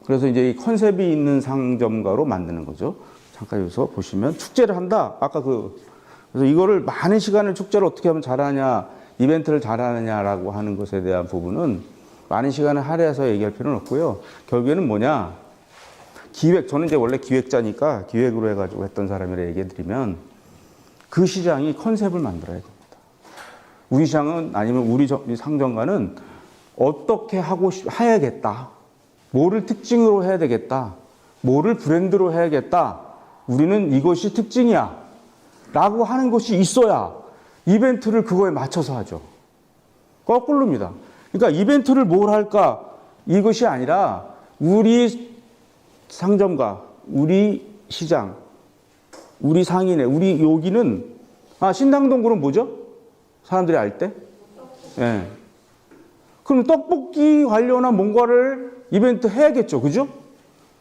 그래서 이제 이 컨셉이 있는 상점가로 만드는 거죠. 잠깐 여기서 보시면 축제를 한다. 아까 그래서 이거를 많은 시간을 축제를 어떻게 하면 잘하냐, 이벤트를 잘하느냐라고 하는 것에 대한 부분은 많은 시간을 할애해서 얘기할 필요는 없고요. 결국에는 뭐냐, 저는 이제 원래 기획자니까 기획으로 해가지고 했던 사람이라 얘기해 드리면 그 시장이 컨셉을 만들어야 됩니다. 우리 시장은 아니면 우리 상점가는 어떻게 해야겠다. 뭐를 특징으로 해야 되겠다. 뭐를 브랜드로 해야겠다. 우리는 이것이 특징이야. 라고 하는 것이 있어야 이벤트를 그거에 맞춰서 하죠. 거꾸로입니다. 그러니까 이벤트를 뭘 할까? 이것이 아니라 우리 상점가, 우리 시장, 우리 상인회, 우리 여기는 신당동굴은 뭐죠? 사람들이 알 때? 예. 그럼 떡볶이 관련한 뭔가를 이벤트 해야겠죠. 그죠?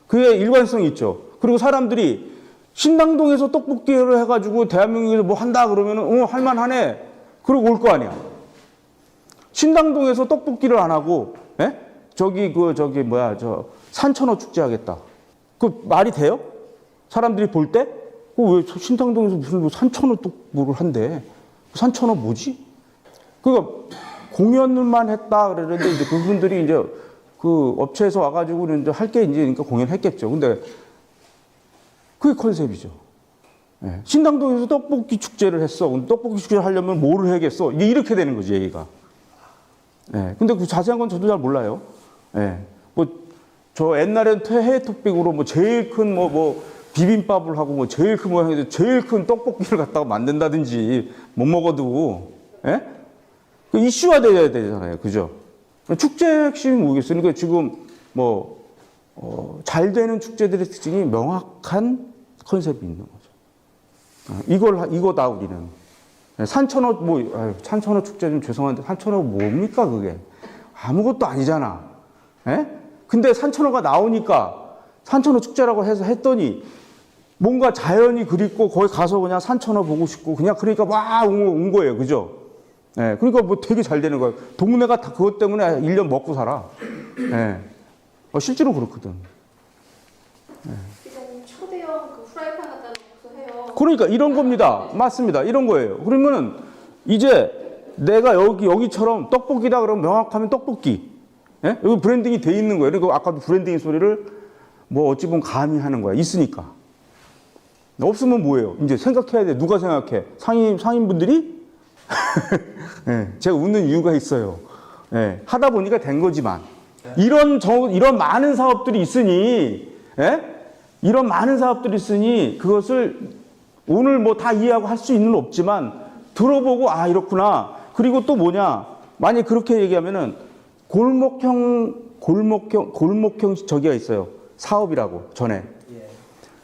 그게 일관성이 있죠. 그리고 사람들이 신당동에서 떡볶이를 해가지고 대한민국에서 뭐 한다 그러면은, 할만하네. 그러고 올 거 아니야. 신당동에서 떡볶이를 안 하고, 산천어 축제 하겠다. 그 말이 돼요? 사람들이 볼 때? 왜 신당동에서 무슨 산천어 떡볶이를 한대? 산천어 뭐지? 그러니까 공연만 했다 그러는데 이제 그분들이 이제 그 업체에서 와가지고 이제 할 게 이제 그러니까 공연했겠죠. 근데 그게 컨셉이죠. 예. 신당동에서 떡볶이 축제를 했어. 근데 떡볶이 축제를 하려면 뭐를 해야겠어? 이렇게 되는 거지, 얘기가. 예. 근데 그 자세한 건 저도 잘 몰라요. 예. 저 옛날엔 해외 토픽으로 제일 큰 비빔밥을 하고 제일 큰 제일 큰 떡볶이를 갖다가 만든다든지 못 먹어도, 예? 그 이슈화 돼야 되잖아요. 그죠? 축제 핵심이 뭐겠어요? 그러니까 지금 잘 되는 축제들의 특징이 명확한 컨셉이 있는 거죠. 이거다, 우리는. 산천어 축제 좀 죄송한데, 산천어 뭡니까, 그게? 아무것도 아니잖아. 예? 근데 산천어가 나오니까 산천어 축제라고 해서 했더니 뭔가 자연이 그립고 거기 가서 그냥 산천어 보고 싶고 그냥 그러니까 와, 온 거예요. 그죠? 예. 그러니까 되게 잘 되는 거예요. 동네가 다 그것 때문에 1년 먹고 살아. 예. 실제로 그렇거든.
기자님 초대형 그 프라이팬 갖다 놓고서 해요.
그러니까 이런 겁니다. 맞습니다. 이런 거예요. 그러면은 이제 내가 여기처럼 떡볶이다 그러면 명확하면 떡볶이. 예? 여기 브랜딩이 돼 있는 거예요. 그리고 아까도 브랜딩 소리를 어찌 보면 감히 하는 거야. 있으니까. 없으면 뭐예요? 이제 생각해야 돼. 누가 생각해? 상인분들이? 예, 제가 웃는 이유가 있어요. 예, 하다 보니까 된 거지만. 이런 많은 사업들이 있으니, 예? 이런 많은 사업들이 있으니 그것을 오늘 다 이해하고 할 수 있는 없지만 들어보고 이렇구나. 그리고 또 뭐냐? 만약 그렇게 얘기하면은 골목형 저기가 있어요. 사업이라고, 전에.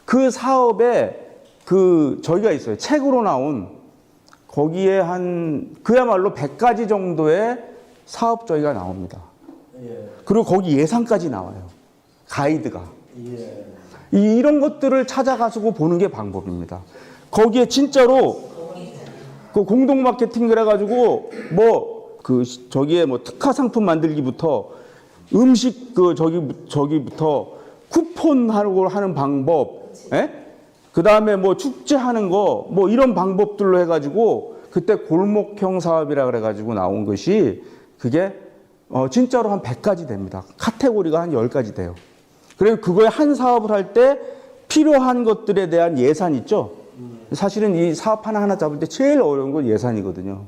그 사업에 저기가 있어요. 책으로 나온, 거기에 그야말로 100가지 정도의 사업 저기가 나옵니다. 그리고 거기 예산까지 나와요. 가이드가. 이런 것들을 찾아가지고 보는 게 방법입니다. 거기에 진짜로 그 공동 마케팅 그래가지고 저기에 특화 상품 만들기부터 음식 저기부터 쿠폰하고 하는 방법, 그 다음에 축제하는 거 이런 방법들로 해가지고 그때 골목형 사업이라 그래가지고 나온 것이 그게 진짜로 한 100가지 됩니다. 카테고리가 한 10가지 돼요. 그리고 그거에 한 사업을 할 때 필요한 것들에 대한 예산 있죠. 사실은 이 사업 하나 잡을 때 제일 어려운 건 예산이거든요.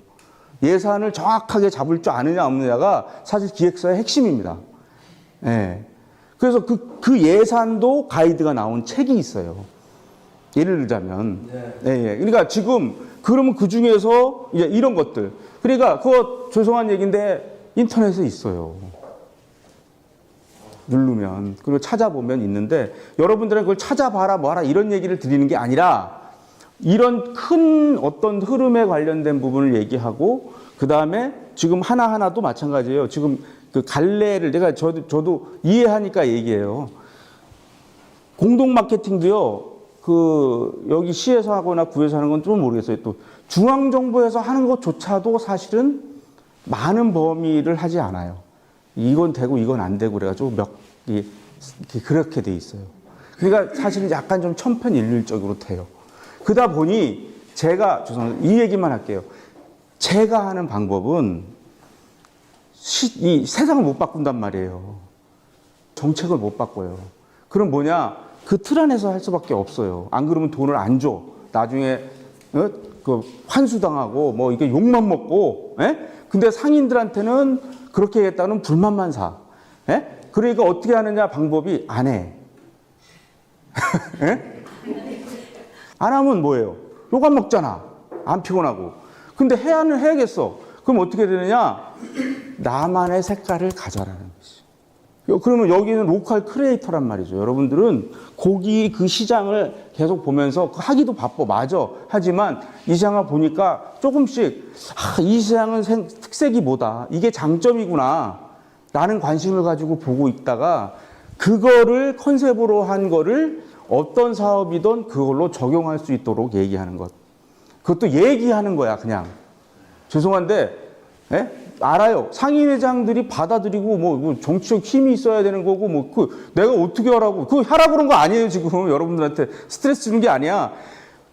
예산을 정확하게 잡을 줄 아느냐 없느냐가 사실 기획사의 핵심입니다. 예. 그래서 그 예산도 가이드가 나온 책이 있어요. 예를 들자면. 예. 그러니까 지금 그러면 그 중에서 이제 이런 것들. 그러니까 그거 죄송한 얘기인데 인터넷에 있어요. 누르면 그리고 찾아보면 있는데 여러분들은 그걸 찾아봐라 뭐하라 이런 얘기를 드리는 게 아니라 이런 큰 어떤 흐름에 관련된 부분을 얘기하고 그 다음에 지금 하나하나도 마찬가지예요. 지금 그 갈래를 내가 저도 이해하니까 얘기해요. 공동 마케팅도요. 그 여기 시에서 하거나 구에서 하는 건 좀 모르겠어요. 또 중앙 정부에서 하는 것조차도 사실은 많은 범위를 하지 않아요. 이건 되고 이건 안 되고 그래가지고 그렇게 돼 있어요. 그러니까 사실은 약간 좀 천편일률적으로 돼요. 그러다 보니 제가 죄송합니다. 이 얘기만 할게요. 제가 하는 방법은 이 세상을 못 바꾼단 말이에요. 정책을 못 바꿔요. 그럼 뭐냐? 그 틀 안에서 할 수밖에 없어요. 안 그러면 돈을 안 줘. 나중에 그 환수당하고 뭐 이게 욕만 먹고. 근데 상인들한테는 그렇게 했다는 불만만 사. 그러니까 어떻게 하느냐 방법이 안 해. 안 하면 뭐예요? 욕 안 먹잖아. 안 피곤하고. 근데 해야는 해야겠어. 그럼 어떻게 되느냐? 나만의 색깔을 가져라는 거지. 그러면 여기는 로컬 크리에이터란 말이죠. 여러분들은 고기 그 시장을 계속 보면서 하기도 바빠. 맞아. 하지만 이 시장을 보니까 조금씩 이 시장은 특색이 뭐다. 이게 장점이구나. 라는 관심을 가지고 보고 있다가 그거를 컨셉으로 한 거를 어떤 사업이든 그걸로 적용할 수 있도록 얘기하는 것. 그것도 얘기하는 거야, 그냥. 죄송한데, 알아요. 상임회장들이 받아들이고, 뭐, 정치적 힘이 있어야 되는 거고, 내가 어떻게 하라고. 그거 하라고 그런 거 아니에요, 지금. 여러분들한테 스트레스 주는 게 아니야.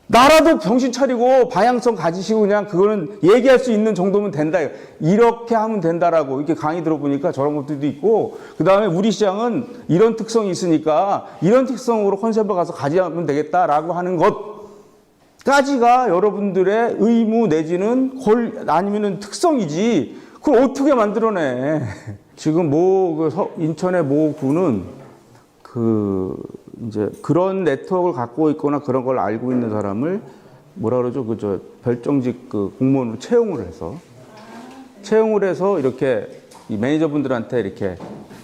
나라도 정신 차리고, 방향성 가지시고, 그냥 그거는 얘기할 수 있는 정도면 된다. 이렇게 하면 된다라고. 이렇게 강의 들어보니까 저런 것들도 있고, 그 다음에 우리 시장은 이런 특성이 있으니까, 이런 특성으로 컨셉을 가서 가져가면 되겠다라고 하는 것. 까지가 여러분들의 의무 내지는 아니면은 특성이지. 그걸 어떻게 만들어내? 지금 인천의 모 구는 이제 그런 네트워크를 갖고 있거나 그런 걸 알고 있는 사람을 뭐라 그러죠? 별정직 공무원으로 채용을 해서 이렇게 이 매니저분들한테 이렇게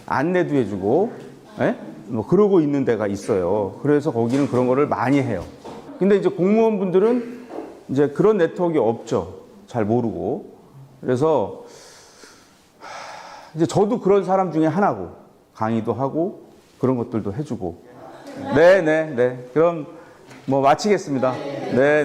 안내도 해주고, 뭐 그러고 있는 데가 있어요. 그래서 거기는 그런 거를 많이 해요. 근데 이제 공무원분들은 이제 그런 네트워크가 없죠. 잘 모르고. 그래서 이제 저도 그런 사람 중에 하나고 강의도 하고 그런 것들도 해주고. 네. 그럼 뭐 마치겠습니다. 네.